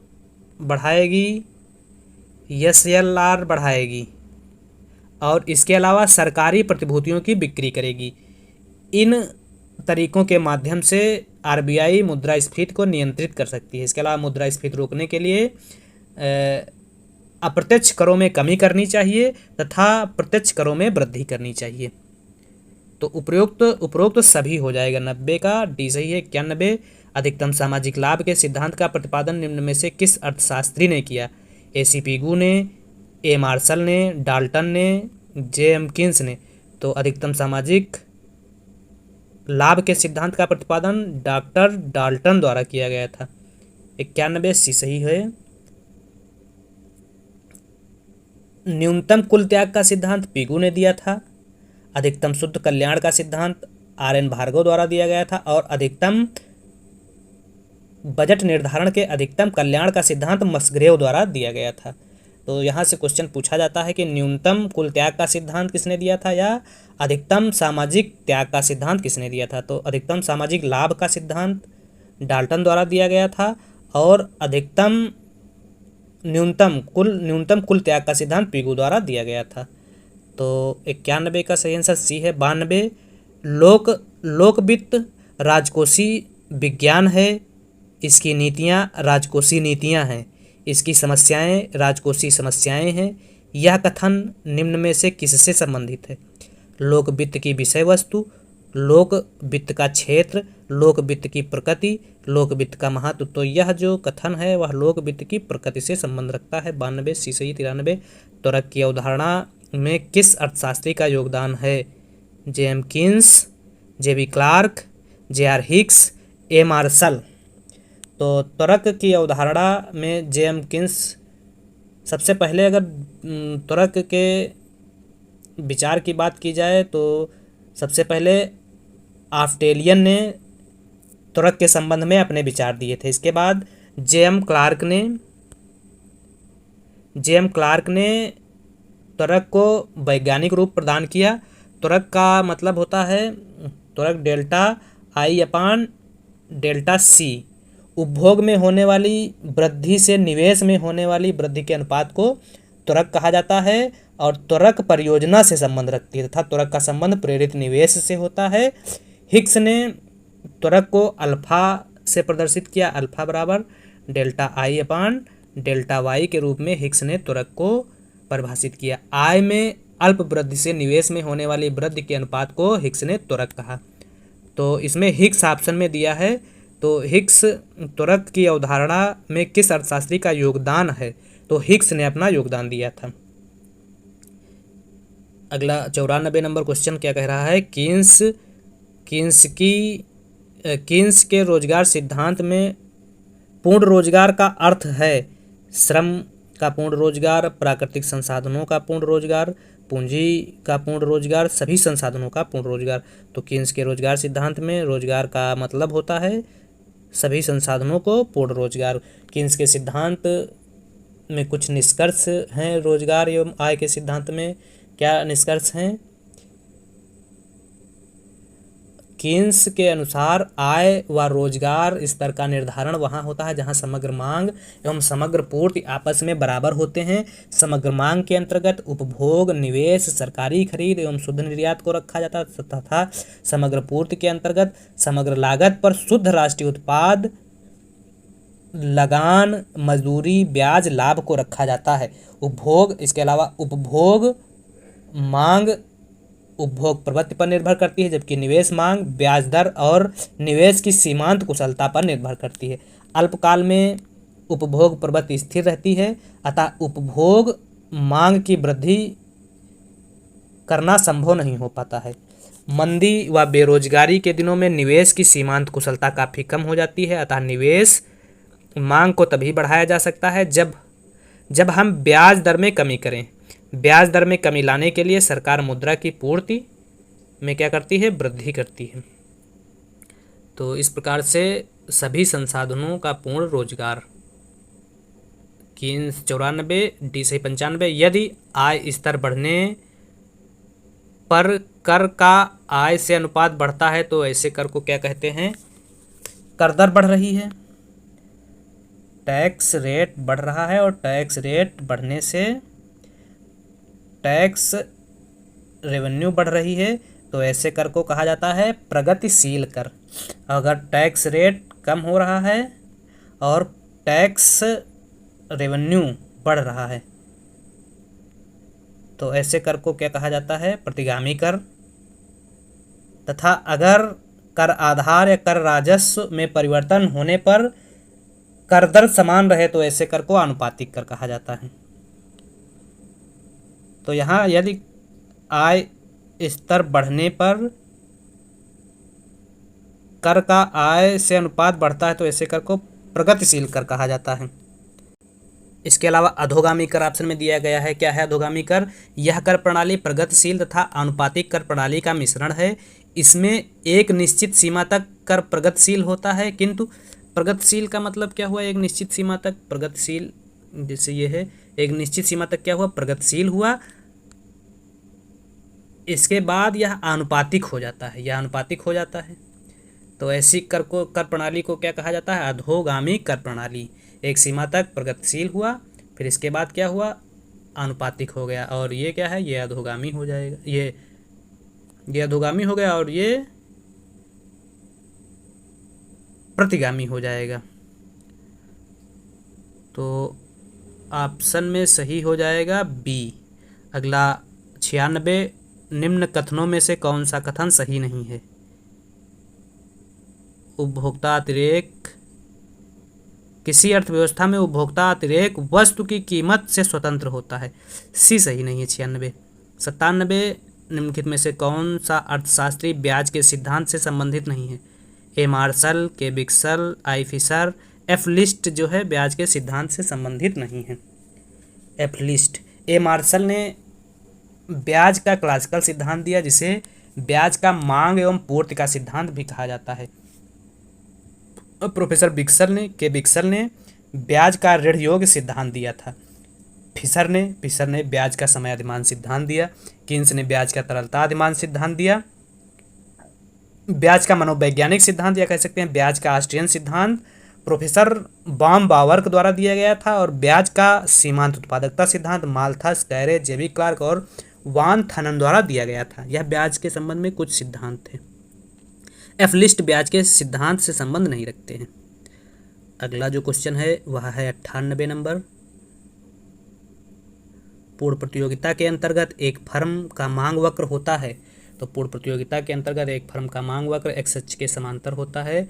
बढ़ाएगी, एसएलआर बढ़ाएगी और इसके अलावा सरकारी प्रतिभूतियों की बिक्री करेगी। इन तरीकों के माध्यम से आरबीआई मुद्रास्फीति को नियंत्रित कर सकती है। इसके अलावा मुद्रास्फीति रोकने के लिए अप्रत्यक्ष करों में कमी करनी चाहिए तथा प्रत्यक्ष करों में वृद्धि करनी चाहिए। तो उपरोक्त सभी हो जाएगा। 90 का डी सही है। 91 अधिकतम सामाजिक लाभ के सिद्धांत का प्रतिपादन निम्न में से किस अर्थशास्त्री ने किया? AC पिगू ने, ए मार्शल ने, डाल्टन ने, जेमकिंस ने। तो अधिकतम सामाजिक लाभ के सिद्धांत का प्रतिपादन डॉक्टर डाल्टन द्वारा किया गया था। 91 सी सही है। न्यूनतम कुल त्याग का सिद्धांत पिगू ने दिया था। अधिकतम शुद्ध कल्याण का सिद्धांत RN भार्गव द्वारा दिया गया था। और अधिकतम बजट निर्धारण के अधिकतम कल्याण का सिद्धांत मसग्रेव द्वारा दिया गया था। तो यहाँ से क्वेश्चन पूछा जाता है कि न्यूनतम कुल त्याग का सिद्धांत किसने दिया था या अधिकतम सामाजिक त्याग का सिद्धांत किसने दिया था। तो अधिकतम सामाजिक लाभ का सिद्धांत डाल्टन द्वारा दिया गया था और न्यूनतम कुल त्याग का सिद्धांत पिगू द्वारा दिया गया था। तो 91 का सही आंसर सी है। 92 लोक वित्त राजकोषी विज्ञान है, इसकी नीतियाँ राजकोषीय नीतियाँ हैं, इसकी समस्याएं राजकोषीय समस्याएं हैं। यह कथन निम्न में से किससे संबंधित है। लोक वित्त की विषय वस्तु, लोक वित्त का क्षेत्र, लोक वित्त की प्रकृति, लोक वित्त का महत्व। तो यह जो कथन है वह लोक वित्त की प्रकृति से संबंध रखता है। 92 सी सही। 93 त्वरक की अवधारणा में किस अर्थशास्त्री का योगदान है। J.M. Keynes, J.B. Clark, J.R. Hicks, A. Marshall. तो त्वरक की अवधारणा में J.M. कीन्स सबसे पहले, अगर त्वरक के विचार की बात की जाए तो सबसे पहले ऑस्ट्रेलियन ने त्वरक के संबंध में अपने विचार दिए थे। इसके बाद J.M. क्लार्क ने त्वरक को वैज्ञानिक रूप प्रदान किया। त्वरक का मतलब होता है त्वरक delta I upon delta C। उपभोग में होने वाली वृद्धि से निवेश में होने वाली वृद्धि के अनुपात को त्वरक कहा जाता है और त्वरक परियोजना से संबंध रखती है तथा त्वरक का संबंध प्रेरित निवेश से होता है। हिक्स ने त्वरक को अल्फा से प्रदर्शित किया, अल्फा बराबर delta I upon delta Y के रूप में हिक्स ने त्वरक को परिभाषित किया। आय में अल्प वृद्धि से निवेश में होने वाली वृद्धि के अनुपात को हिक्स ने त्वरक कहा। तो इसमें हिक्स ऑप्शन में दिया है। तो हिक्स त्वरक की अवधारणा में किस अर्थशास्त्री का योगदान है। तो हिक्स ने अपना योगदान दिया था। अगला 94 नंबर क्वेश्चन क्या कह रहा है। कीन्स के रोजगार सिद्धांत में पूर्ण रोजगार का अर्थ है श्रम का पूर्ण रोजगार, प्राकृतिक संसाधनों का पूर्ण रोजगार, पूंजी का पूर्ण रोजगार, सभी संसाधनों का पूर्ण रोजगार। तो कीन्स के रोजगार सिद्धांत में रोजगार का मतलब होता है सभी संसाधनों को पूर्ण रोजगार। कीन्स के सिद्धांत में कुछ निष्कर्ष हैं। रोजगार एवं आय के सिद्धांत में क्या निष्कर्ष हैं। कीन्स के अनुसार आय व रोजगार स्तर का निर्धारण वहाँ होता है जहाँ समग्र मांग एवं समग्र पूर्ति आपस में बराबर होते हैं। समग्र मांग के अंतर्गत उपभोग, निवेश, सरकारी खरीद एवं शुद्ध निर्यात को रखा जाता है तथा समग्र पूर्ति के अंतर्गत समग्र लागत पर शुद्ध राष्ट्रीय उत्पाद, लगान, मजदूरी, ब्याज, लाभ को रखा जाता है। उपभोग, इसके अलावा उपभोग मांग उपभोग प्रवृत्ति पर निर्भर करती है, जबकि निवेश मांग ब्याज दर और निवेश की सीमांत कुशलता पर निर्भर करती है। अल्पकाल में उपभोग प्रवृत्ति स्थिर रहती है, अतः उपभोग मांग की वृद्धि करना संभव नहीं हो पाता है। मंदी व बेरोजगारी के दिनों में निवेश की सीमांत कुशलता काफ़ी कम हो जाती है, अतः निवेश मांग को तभी बढ़ाया जा सकता है जब हम ब्याज दर में कमी करें। ब्याज दर में कमी लाने के लिए सरकार मुद्रा की पूर्ति में क्या करती है, वृद्धि करती है। तो इस प्रकार से सभी संसाधनों का पूर्ण रोजगार। कीन्स 94, डी सही 95। यदि आय स्तर बढ़ने पर कर का आय से अनुपात बढ़ता है तो ऐसे कर को क्या कहते हैं, कर दर बढ़ रही है, टैक्स रेट बढ़ रहा है और टैक्स रेट बढ़ने से टैक्स रेवेन्यू बढ़ रही है तो ऐसे कर को कहा जाता है प्रगतिशील कर। अगर टैक्स रेट कम हो रहा है और टैक्स रेवेन्यू बढ़ रहा है तो ऐसे कर को क्या कहा जाता है, प्रतिगामी कर। तथा अगर कर आधार या कर राजस्व में परिवर्तन होने पर कर दर समान रहे तो ऐसे कर को आनुपातिक कर कहा जाता है। तो यहाँ यदि आय स्तर बढ़ने पर कर का आय से अनुपात बढ़ता है तो ऐसे कर को प्रगतिशील कर कहा जाता है। इसके अलावा अधोगामी कर ऑप्शन में दिया गया है। क्या है अधोगामी कर? यह कर प्रणाली प्रगतिशील तथा आनुपातिक कर प्रणाली का मिश्रण है। इसमें एक निश्चित सीमा तक कर प्रगतिशील होता है, किंतु प्रगतिशील का मतलब क्या हुआ? एक निश्चित सीमा तक प्रगतिशील, जैसे ये है, एक निश्चित सीमा तक क्या हुआ? प्रगतिशील हुआ। इसके बाद यह आनुपातिक हो जाता है, यह आनुपातिक हो जाता है। तो ऐसी कर प्रणाली को क्या कहा जाता है? अधोगामी कर प्रणाली। एक सीमा तक प्रगतिशील हुआ, फिर इसके बाद क्या हुआ? आनुपातिक हो गया, और ये क्या है? ये अधोगामी हो जाएगा। ये अधोगामी हो गया और ये प्रतिगामी हो जाएगा। तो ऑप्शन में सही हो जाएगा बी। अगला 96, निम्न कथनों में से कौन सा कथन सही नहीं है? उपभोक्ता अतिरेक, किसी अर्थव्यवस्था में उपभोक्ता अतिरेक वस्तु की कीमत से स्वतंत्र होता है। सी सही नहीं है 96। 97, निम्नलिखित में से कौन सा अर्थशास्त्री ब्याज के सिद्धांत से संबंधित नहीं है? ए मार्शल, के बिक्सल, आई फिशर। एफ लिस्ट जो है ब्याज के सिद्धांत से संबंधित नहीं है। F list. ए मार्शल ने ब्याज का क्लासिकल सिद्धांत दिया, जिसे ब्याज का मांग एवं पूर्ति का सिद्धांत भी कहा जाता है। प्रोफेसर बिक्सल ने ब्याज का ऋण योग्य सिद्धांत दिया था। फिशर ने ब्याज का समय अधिमान सिद्धांत दिया। किन्स ने ब्याज का तरलता अधिमान सिद्धांत दिया। ब्याज का मनोवैज्ञानिक सिद्धांत या कह सकते हैं ब्याज का ऑस्ट्रियन सिद्धांत प्रोफेसर बावर्क द्वारा दिया गया था। और ब्याज का सीमांत उत्पादकता सिद्धांत माल्थस, कैरे, जेबी क्लार्क और वान थनन द्वारा दिया गया था। यह ब्याज के संबंध में कुछ सिद्धांत थे। एफ लिस्ट ब्याज के सिद्धांत से संबंध नहीं रखते हैं। अगला जो क्वेश्चन है वह है 98 नंबर। पूर्ण प्रतियोगिता के अंतर्गत एक फर्म का मांग वक्र होता है। तो पूर्ण प्रतियोगिता के अंतर्गत एक फर्म का मांग वक्र एक्स अक्ष के समांतर होता है,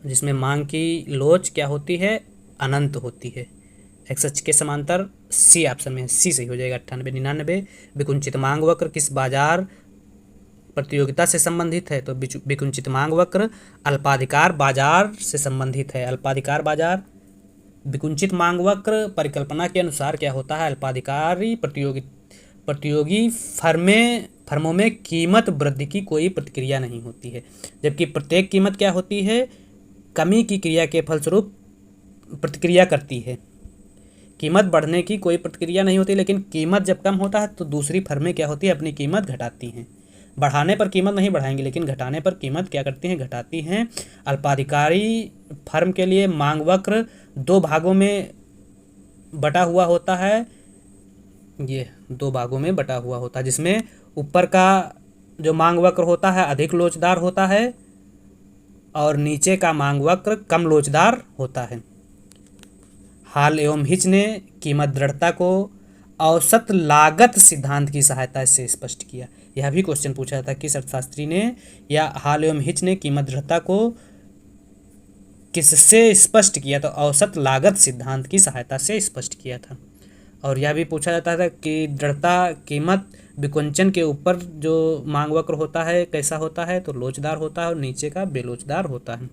जिसमें मांग की लोच क्या होती है? अनंत होती है। एक्स अक्ष के समांतर सी ऑप्शन में, सी सही हो जाएगा। 98। 99, विकुंचित मांग वक्र किस बाजार प्रतियोगिता से संबंधित है? तो विकुंचित मांग वक्र अल्पाधिकार बाजार से संबंधित है। अल्पाधिकार बाजार। विकुंचित मांग वक्र परिकल्पना के अनुसार क्या होता है? अल्पाधिकारी प्रतियोगी फर्मों में कीमत वृद्धि की कोई प्रतिक्रिया नहीं होती है, जबकि प्रत्येक कीमत क्या होती है? कमी की क्रिया के फलस्वरूप प्रतिक्रिया करती है। कीमत बढ़ने की कोई प्रतिक्रिया नहीं होती, लेकिन कीमत जब कम होता है तो दूसरी फर्में क्या होती है? अपनी कीमत घटाती हैं। बढ़ाने पर कीमत नहीं बढ़ाएंगी, लेकिन घटाने पर कीमत क्या करती हैं? घटाती हैं। अल्पाधिकारी फर्म के लिए मांग वक्र दो भागों में बटा हुआ होता है। ये दो भागों में बटा हुआ होता है, जिसमें ऊपर का जो मांग वक्र होता है अधिक लोचदार होता है और नीचे का मांग वक्र कम लोचदार होता है। हॉल एवं हिच ने कीमत दृढ़ता को औसत लागत सिद्धांत की सहायता से स्पष्ट किया। यह भी क्वेश्चन पूछा था, किस अर्थशास्त्री ने या हॉल एवं हिच ने कीमत दृढ़ता को किससे स्पष्ट किया? तो औसत लागत सिद्धांत की सहायता से स्पष्ट किया था। और यह भी पूछा जाता था कि दृढ़ता कीमत विकुंचन के ऊपर जो मांग वक्र होता है कैसा होता है? तो लोचदार होता है और नीचे का बेलोचदार होता है।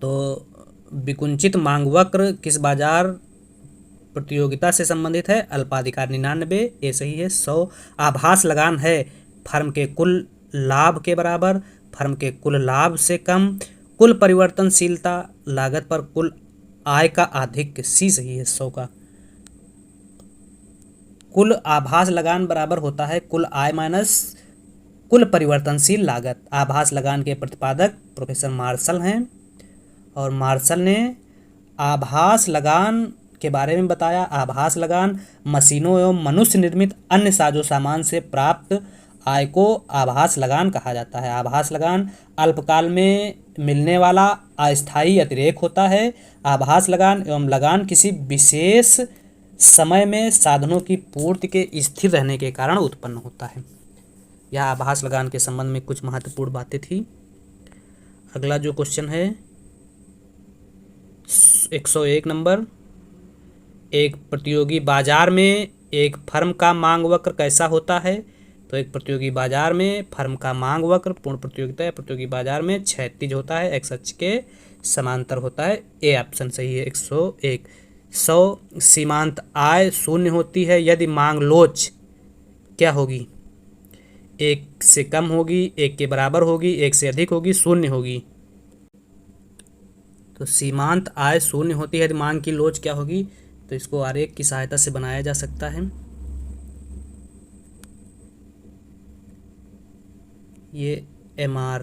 तो विकुंचित मांग वक्र किस बाजार प्रतियोगिता से संबंधित है? अल्पाधिकार। 99 ये सही है। 100, आभास लगान है फर्म के कुल लाभ के बराबर, फर्म के कुल लाभ से कम, कुल परिवर्तनशीलता लागत पर कुल आय का आधिक्य। सी सही है 100 का। कुल आभास लगान बराबर होता है कुल आय माइनस कुल परिवर्तनशील लागत। आभास लगान के प्रतिपादक प्रोफेसर मार्शल हैं, और मार्शल ने आभास लगान के बारे में बताया। आभास लगान मशीनों एवं मनुष्य निर्मित अन्य साजो सामान से प्राप्त आय को आभास लगान कहा जाता है। आभास लगान अल्पकाल में मिलने वाला अस्थायी अतिरेक होता है। आभास लगान एवं लगान किसी विशेष समय में साधनों की पूर्ति के स्थिर रहने के कारण उत्पन्न होता है। यह आभास लगान के संबंध में कुछ महत्वपूर्ण बातें थी। अगला जो क्वेश्चन है 101 नंबर। एक प्रतियोगी बाजार में एक फर्म का मांग वक्र कैसा होता है? तो एक प्रतियोगी बाजार में फर्म का मांग वक्र पूर्ण प्रतियोगिता या प्रतियोगी बाजार में क्षैतिज होता है, एक्स अक्ष के समांतर होता है। ए ऑप्शन सही है 101। 100 सीमांत आय शून्य होती है यदि मांग लोच क्या होगी, एक से कम होगी, एक के बराबर होगी, एक से अधिक होगी, शून्य होगी। तो सीमांत आय शून्य होती है यदि मांग की लोच क्या होगी, तो इसको आरेख की सहायता से बनाया जा सकता है। ये MR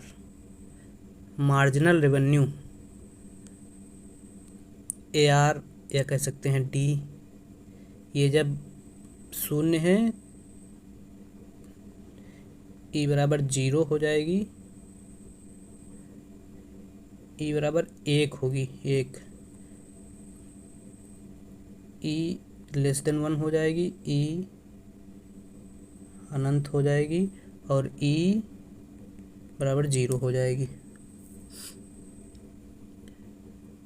मार्जिनल रेवेन्यू, AR या कह सकते हैं D, ये जब शून्य है E बराबर 0 हो जाएगी, E बराबर 1 होगी, 1, E लेस देन 1 हो जाएगी, E अनंत हो जाएगी और E बराबर 0 हो जाएगी।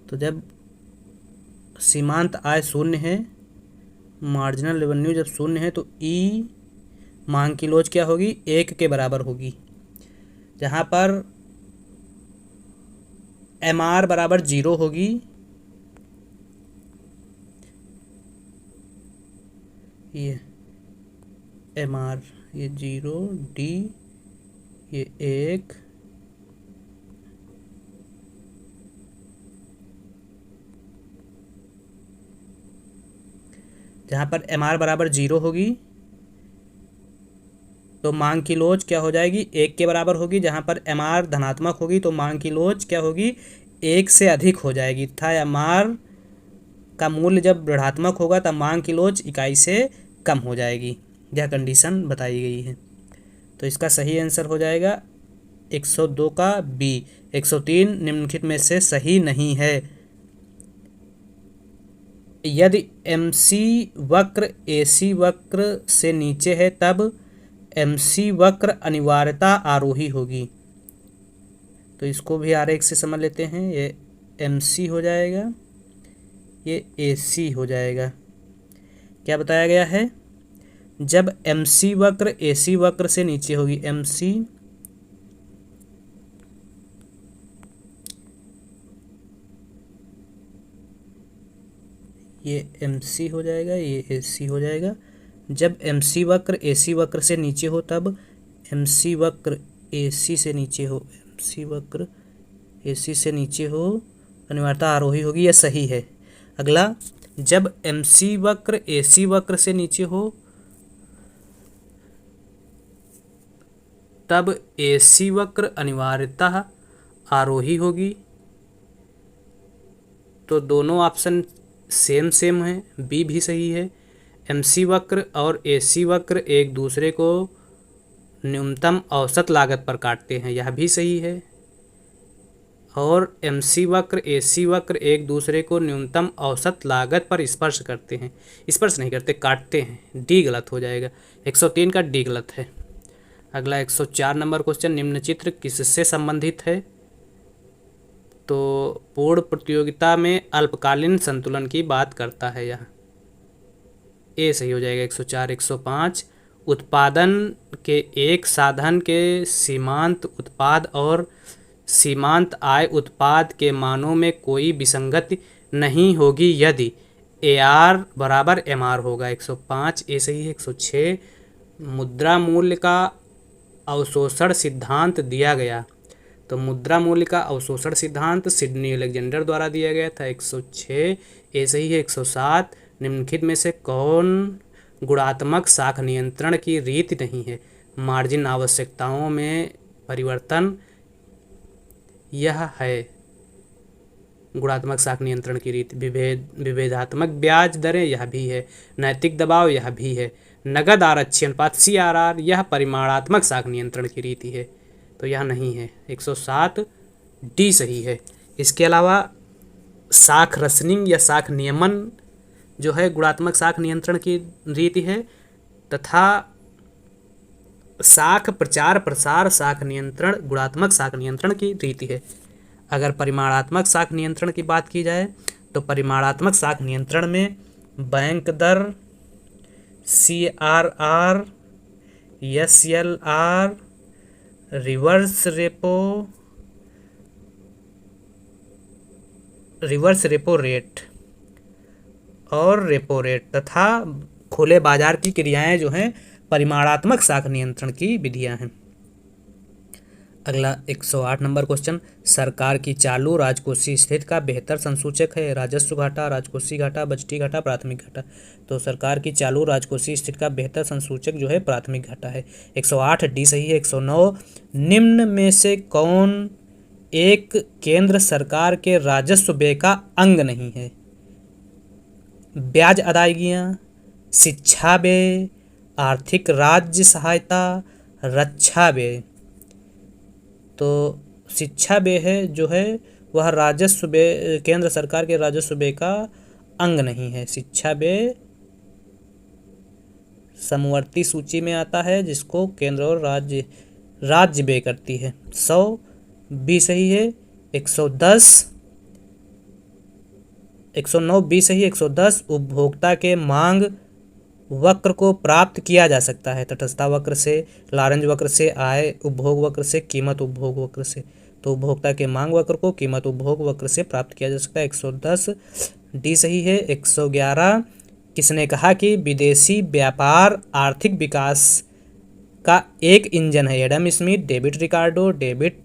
तो जब सीमांत आय शून्य है, मार्जिनल रेवेन्यू जब शून्य है, तो E मांग की लोच क्या होगी, 1 के बराबर होगी। जहाँ पर MR बराबर 0 होगी, ये MR, ये 0, D ये 1, जहाँ पर MR बराबर 0 होगी तो मांग की लोच क्या हो जाएगी, 1 के बराबर होगी। जहाँ पर MR धनात्मक होगी तो मांग की लोच क्या होगी, 1 से अधिक हो जाएगी तथा MR का मूल्य जब ऋणात्मक होगा तब मांग की लोच इकाई से कम हो जाएगी। यह कंडीशन बताई गई है। तो इसका सही आंसर हो जाएगा 102 का B। 103 निम्नलिखित में से सही नहीं है। यदि MC वक्र AC वक्र से नीचे है तब MC वक्र अनिवार्यता आरोही होगी। तो इसको भी आरेख से समझ लेते हैं। ये MC हो जाएगा, ये AC हो जाएगा। क्या बताया गया है, जब MC वक्र AC वक्र से नीचे होगी, MC ये MC हो जाएगा, ये AC हो जाएगा। जब MC वक्र AC वक्र से नीचे हो तब MC वक्र AC से नीचे हो, MC वक्र AC से नीचे हो, अनिवार्यता आरोही होगी। यह सही है। अगला, जब MC वक्र AC वक्र से नीचे हो तब AC वक्र अनिवार्यता आरोही होगी। तो दोनों ऑप्शन सेम है, बी भी सही है। MC वक्र और AC वक्र एक दूसरे को न्यूनतम औसत लागत पर काटते हैं, यह भी सही है। और MC वक्र AC वक्र एक दूसरे को न्यूनतम औसत लागत पर स्पर्श करते हैं, स्पर्श नहीं करते, काटते हैं। डी गलत हो जाएगा। 103 का डी गलत है। अगला 104 नंबर क्वेश्चन, निम्न चित्र किससे संबंधित है? तो पूर्ण प्रतियोगिता में अल्पकालीन संतुलन की बात करता है यह। ए सही हो जाएगा। 104। 105 उत्पादन के एक साधन के सीमांत उत्पाद और सीमांत आय उत्पाद के मानों में कोई विसंगति नहीं होगी यदि AR बराबर MR होगा। 105 ए सही है। 106 मुद्रा मूल्य का अवशोषण सिद्धांत दिया गया। तो मुद्रा मूल्य का अवशोषण सिद्धांत सिडनी अलेक्जेंडर द्वारा दिया गया था। 106 ए सही है। 107 निम्नलिखित में से कौन गुणात्मक साख नियंत्रण की रीति नहीं है? मार्जिन आवश्यकताओं में परिवर्तन यह है गुणात्मक साख नियंत्रण की रीति। विभेदात्मक ब्याज दरें यह भी है। नैतिक दबाव यह भी है। नगद आरक्षी अनुपात CRR यह परिमाणात्मक साख नियंत्रण की रीति है, तो यह नहीं है। 107 डी सही है। इसके अलावा साख रसनिंग या साख नियमन जो है गुणात्मक साख नियंत्रण की रीति है, तथा साख प्रचार प्रसार साख नियंत्रण गुणात्मक साख नियंत्रण की रीति है। अगर परिमाणात्मक साख नियंत्रण की बात की जाए तो परिमाणात्मक साख नियंत्रण में बैंक दर, CRR SLR, reverse repo rate और रेपो रेट तथा खुले बाजार की क्रियाएं जो हैं परिमाणात्मक साख नियंत्रण की विधियां हैं। अगला 108 नंबर क्वेश्चन, सरकार की चालू राजकोषीय स्थिति का बेहतर संसूचक है राजस्व घाटा, राजकोषीय घाटा, बजटीय घाटा, प्राथमिक घाटा। तो सरकार की चालू राजकोषीय स्थिति का बेहतर संसूचक जो है प्राथमिक घाटा है। 108 डी सही है। 109 निम्न में से कौन एक केंद्र सरकार के राजस्व व्यय का अंग नहीं है? ब्याज अदायगियाँ, शिक्षा व्यय, आर्थिक राज्य सहायता, रक्षा व्यय। तो शिक्षा व्यय है जो है वह राजस्व व्यय, केंद्र सरकार के राजस्व व्यय का अंग नहीं है। शिक्षा व्यय समवर्ती सूची में आता है जिसको केंद्र और राज्य व्यय करती है। 100 बी सही है। 109 बी सही। 110 उपभोक्ता के मांग वक्र को प्राप्त किया जा सकता है तटस्थता वक्र से, लारेंज वक्र से, आय उपभोग वक्र से, कीमत उपभोग वक्र से। तो उपभोक्ता के मांग वक्र को कीमत उपभोग वक्र से प्राप्त किया जा सकता है। 110 डी सही है। 111 किसने कहा कि विदेशी व्यापार आर्थिक विकास का एक इंजन है? Adam Smith, David Ricardo, David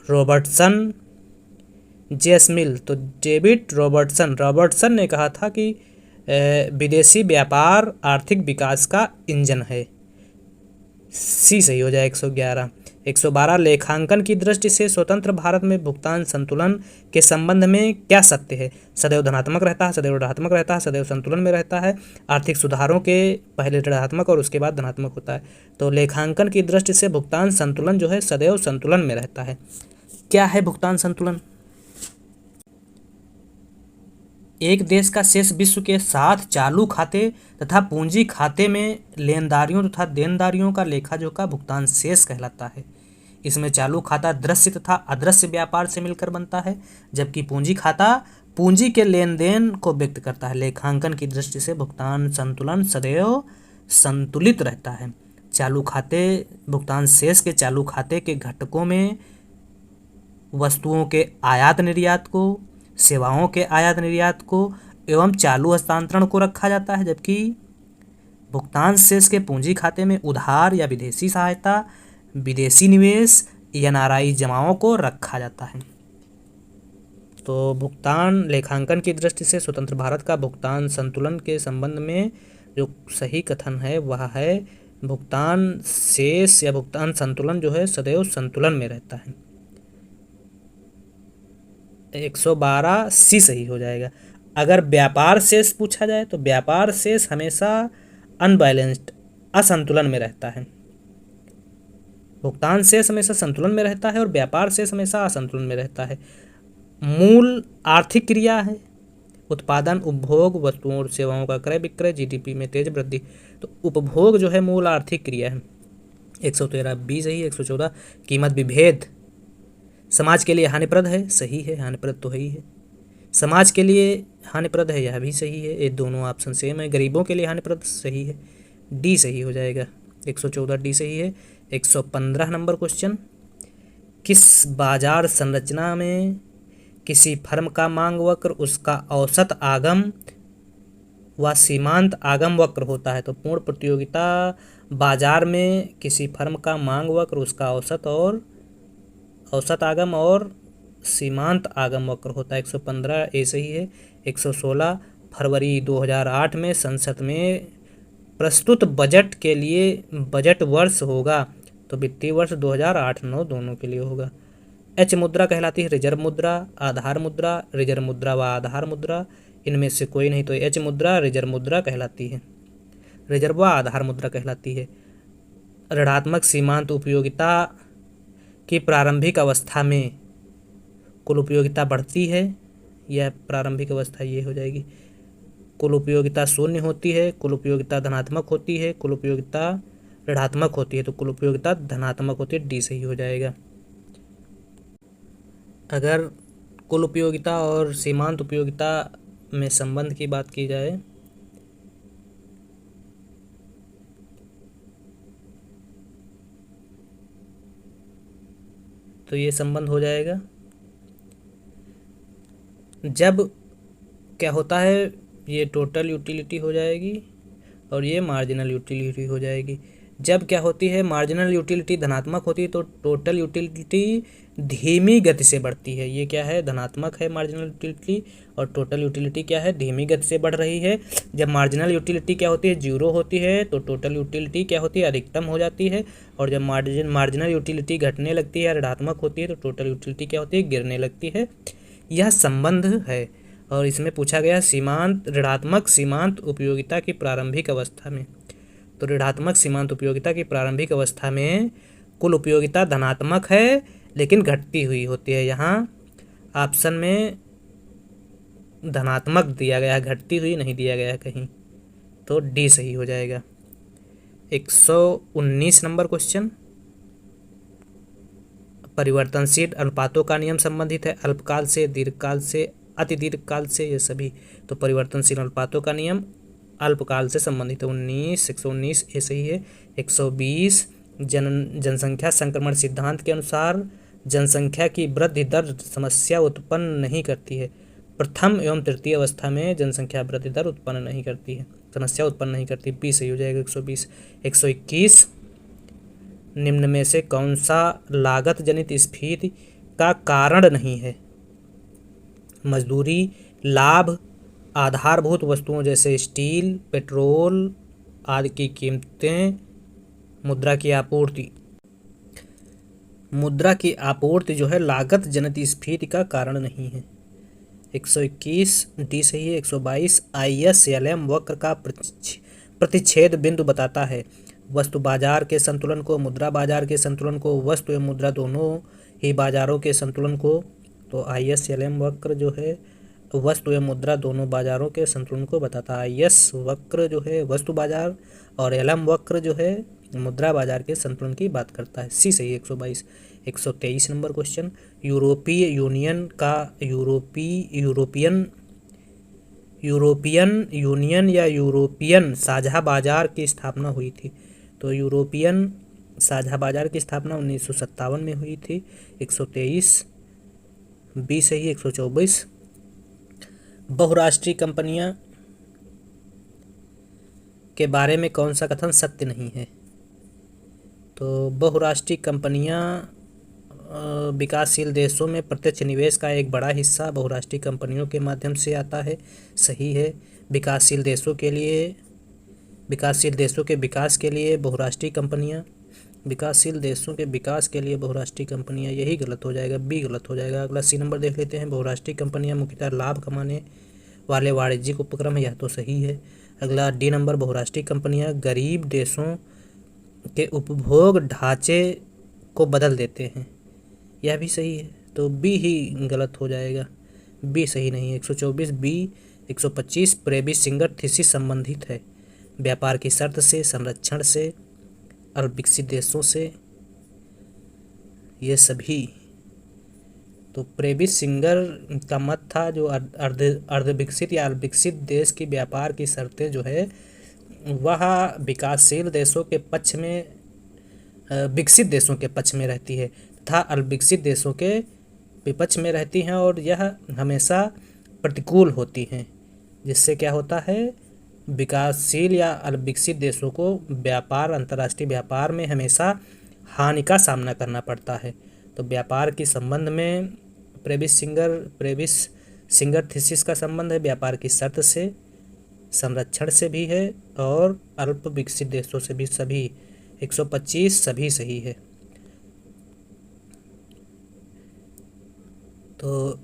Robertson, जेस मिल। तो डेविड रॉबर्टसन ने कहा था कि विदेशी व्यापार आर्थिक विकास का इंजन है। सी सही हो जाए 111। 112 लेखांकन की दृष्टि से स्वतंत्र भारत में भुगतान संतुलन के संबंध में क्या सत्य है? सदैव धनात्मक रहता है, सदैव ऋणात्मक रहता है, सदैव संतुलन में रहता है, आर्थिक सुधारों के पहले ऋणात्मक और उसके बाद धनात्मक होता है। तो लेखांकन की दृष्टि से भुगतान संतुलन जो है सदैव संतुलन में रहता है। क्या है भुगतान संतुलन? एक देश का शेष विश्व के साथ चालू खाते तथा पूंजी खाते में लेनदारियों तथा देनदारियों का लेखा जोखा भुगतान शेष कहलाता है। इसमें चालू खाता दृश्य तथा अदृश्य व्यापार से मिलकर बनता है, जबकि पूंजी खाता पूंजी के लेन देन को व्यक्त करता है। लेखांकन की दृष्टि से भुगतान संतुलन सदैव संतुलित रहता है। चालू खाते भुगतान शेष के चालू खाते के घटकों में वस्तुओं के आयात निर्यात को, सेवाओं के आयात निर्यात को एवं चालू हस्तांतरण को रखा जाता है, जबकि भुगतान शेष के पूंजी खाते में उधार या विदेशी सहायता, विदेशी निवेश, एनआरआई जमाओं को रखा जाता है। तो भुगतान लेखांकन की दृष्टि से स्वतंत्र भारत का भुगतान संतुलन के संबंध में जो सही कथन है वह है भुगतान शेष या भुगतान संतुलन जो है सदैव संतुलन में रहता है। 112 सी सही हो जाएगा। अगर व्यापार शेष पूछा जाए तो व्यापार शेष हमेशा अनबैलेंस्ड असंतुलन में रहता है। भुगतान शेष हमेशा संतुलन में रहता है और व्यापार शेष हमेशा असंतुलन में रहता है। मूल आर्थिक क्रिया है उत्पादन, उपभोग, वस्तुओं और सेवाओं का क्रय विक्रय, जीडीपी में तेज वृद्धि। तो उपभोग जो है मूल आर्थिक क्रिया है। 113 बी सही। 114 कीमत विभेद समाज के लिए हानिप्रद है, सही है, हानिप्रद तो है ही है। समाज के लिए हानिप्रद है, यह भी सही है। ये दोनों ऑप्शन सेम है। गरीबों के लिए हानिप्रद सही है, डी सही हो जाएगा। 114 डी सही है। 115 नंबर क्वेश्चन, किस बाजार संरचना में किसी फर्म का मांग वक्र उसका औसत आगम व सीमांत आगम वक्र होता है? तो पूर्ण प्रतियोगिता बाजार में किसी फर्म का मांग वक्र उसका औसत आगम और सीमांत आगम वक्र होता है। 115 ए सही है। 116 फरवरी 2008 में संसद में प्रस्तुत बजट के लिए बजट वर्ष होगा, तो वित्तीय वर्ष 2008-9 दोनों के लिए होगा। एच मुद्रा कहलाती है रिजर्व मुद्रा, आधार मुद्रा, रिजर्व मुद्रा व आधार मुद्रा, इनमें से कोई नहीं। तो एच मुद्रा रिजर्व मुद्रा कहलाती है, रिजर्व व आधार मुद्रा कहलाती है। ऋणात्मक सीमांत उपयोगिता की प्रारंभिक अवस्था में कुल उपयोगिता बढ़ती है, यह प्रारंभिक अवस्था ये हो जाएगी। कुल उपयोगिता शून्य होती है, कुल उपयोगिता धनात्मक होती है, कुल उपयोगिता ऋणात्मक होती है, तो कुल उपयोगिता धनात्मक होती है, डी सही हो जाएगा। अगर कुल उपयोगिता और सीमांत उपयोगिता में संबंध की बात की जाए तो ये संबंध हो जाएगा। जब क्या होता है, ये टोटल यूटिलिटी हो जाएगी और ये मार्जिनल यूटिलिटी हो जाएगी। जब क्या होती है, मार्जिनल यूटिलिटी धनात्मक होती है तो टोटल यूटिलिटी धीमी गति से बढ़ती है। ये क्या है, धनात्मक है मार्जिनल यूटिलिटी, और टोटल यूटिलिटी क्या है, धीमी गति से बढ़ रही है। जब मार्जिनल यूटिलिटी क्या होती है, जीरो होती है, तो टोटल यूटिलिटी क्या होती है, अधिकतम हो जाती है। और जब मार्जिनल यूटिलिटी घटने लगती है, ऋणात्मक होती है, तो टोटल यूटिलिटी क्या होती है, गिरने लगती है। यह संबंध है। और इसमें पूछा गया सीमांत, ऋणात्मक सीमांत उपयोगिता की प्रारंभिक अवस्था में। तो ऋणात्मक सीमांत उपयोगिता की प्रारंभिक अवस्था में कुल उपयोगिता धनात्मक है लेकिन घटती हुई होती है। यहाँ ऑप्शन में धनात्मक दिया गया है, घटती हुई नहीं दिया गया है कहीं, तो डी सही हो जाएगा। 119 नंबर क्वेश्चन, परिवर्तनशील अनुपातों का नियम संबंधित है अल्पकाल से, दीर्घकाल से, अति दीर्घकाल से, ये सभी। तो परिवर्तनशील अनुपातों का नियम अल्पकाल से संबंधित है। 119 ये सही है। 120 जनसंख्या संक्रमण सिद्धांत के अनुसार जनसंख्या की वृद्धि दर समस्या उत्पन्न नहीं करती है। प्रथम एवं तृतीय अवस्था में जनसंख्या वृद्धि दर उत्पन्न नहीं करती है, समस्या उत्पन्न नहीं करती। बी सही हो जाएगा 120। 121 निम्न में से कौन सा लागत जनित स्फीति का कारण नहीं है। मजदूरी, लाभ, आधारभूत वस्तुओं जैसे स्टील, पेट्रोल आदि की कीमतें, मुद्रा की आपूर्ति। मुद्रा की आपूर्ति जो है लागत जनित स्फीति का कारण नहीं है। 121 डी सही है। 122 ISLM वक्र का प्रतिच्छेद बिंदु बताता है। वस्तु बाजार के संतुलन को, मुद्रा बाजार के संतुलन को, वस्तु एवं मुद्रा दोनों ही बाजारों के संतुलन को। तो ISLM वक्र जो है वस्तु एवं मुद्रा दोनों बाजारों के संतुलन को बताता है। IS वक्र जो है वस्तु बाजार और LM वक्र जो है मुद्रा बाजार के संतुलन की बात करता है। सी सही 122। 123 नंबर क्वेश्चन, यूरोपीय यूनियन का यूरोपियन यूनियन या यूरोपियन साझा बाजार की स्थापना हुई थी। तो यूरोपियन साझा बाजार की स्थापना 1957 में हुई थी। 123 बी सही। 124 बहुराष्ट्रीय कंपनियां के बारे में कौन सा कथन सत्य नहीं है। तो बहुराष्ट्रीय कंपनियां विकासशील देशों में प्रत्यक्ष निवेश का एक बड़ा हिस्सा बहुराष्ट्रीय कंपनियों के माध्यम से आता है, सही है। विकासशील देशों के विकास के लिए बहुराष्ट्रीय कंपनियां, विकासशील देशों के विकास के लिए बहुराष्ट्रीय कंपनियां, यही गलत हो जाएगा, बी गलत हो जाएगा। अगला सी नंबर देख लेते हैं। बहुराष्ट्रीय कंपनियां मुख्यतः लाभ कमाने वाले वाणिज्यिक उपक्रम है, यह तो सही है। अगला डी नंबर, बहुराष्ट्रीय कंपनियां गरीब देशों के उपभोग ढांचे को बदल देते हैं, यह भी सही है। तो बी ही गलत हो जाएगा, बी सही नहीं है। 124 बी। 125 प्रेबी सिंगर थीसिस संबंधित है व्यापार की शर्त से, संरक्षण से, अल्पविकसित देशों से, ये सभी। तो प्रेबिस सिंगर का मत था जो अर्धविकसित या अल्पविकसित देश की व्यापार की शर्तें जो है वह विकासशील देशों के पक्ष में, विकसित देशों के पक्ष में रहती है तथा अल्पविकसित देशों के विपक्ष में रहती हैं, और यह हमेशा प्रतिकूल होती हैं, जिससे क्या होता है, विकासशील या अल्पविकसित देशों को व्यापार, अंतर्राष्ट्रीय व्यापार में हमेशा हानि का सामना करना पड़ता है। तो व्यापार के संबंध में प्रेबिस सिंगर थीसिस का संबंध है व्यापार की शर्त से, संरक्षण से भी है और अल्प विकसित देशों से भी। सभी 125 सभी सही है। तो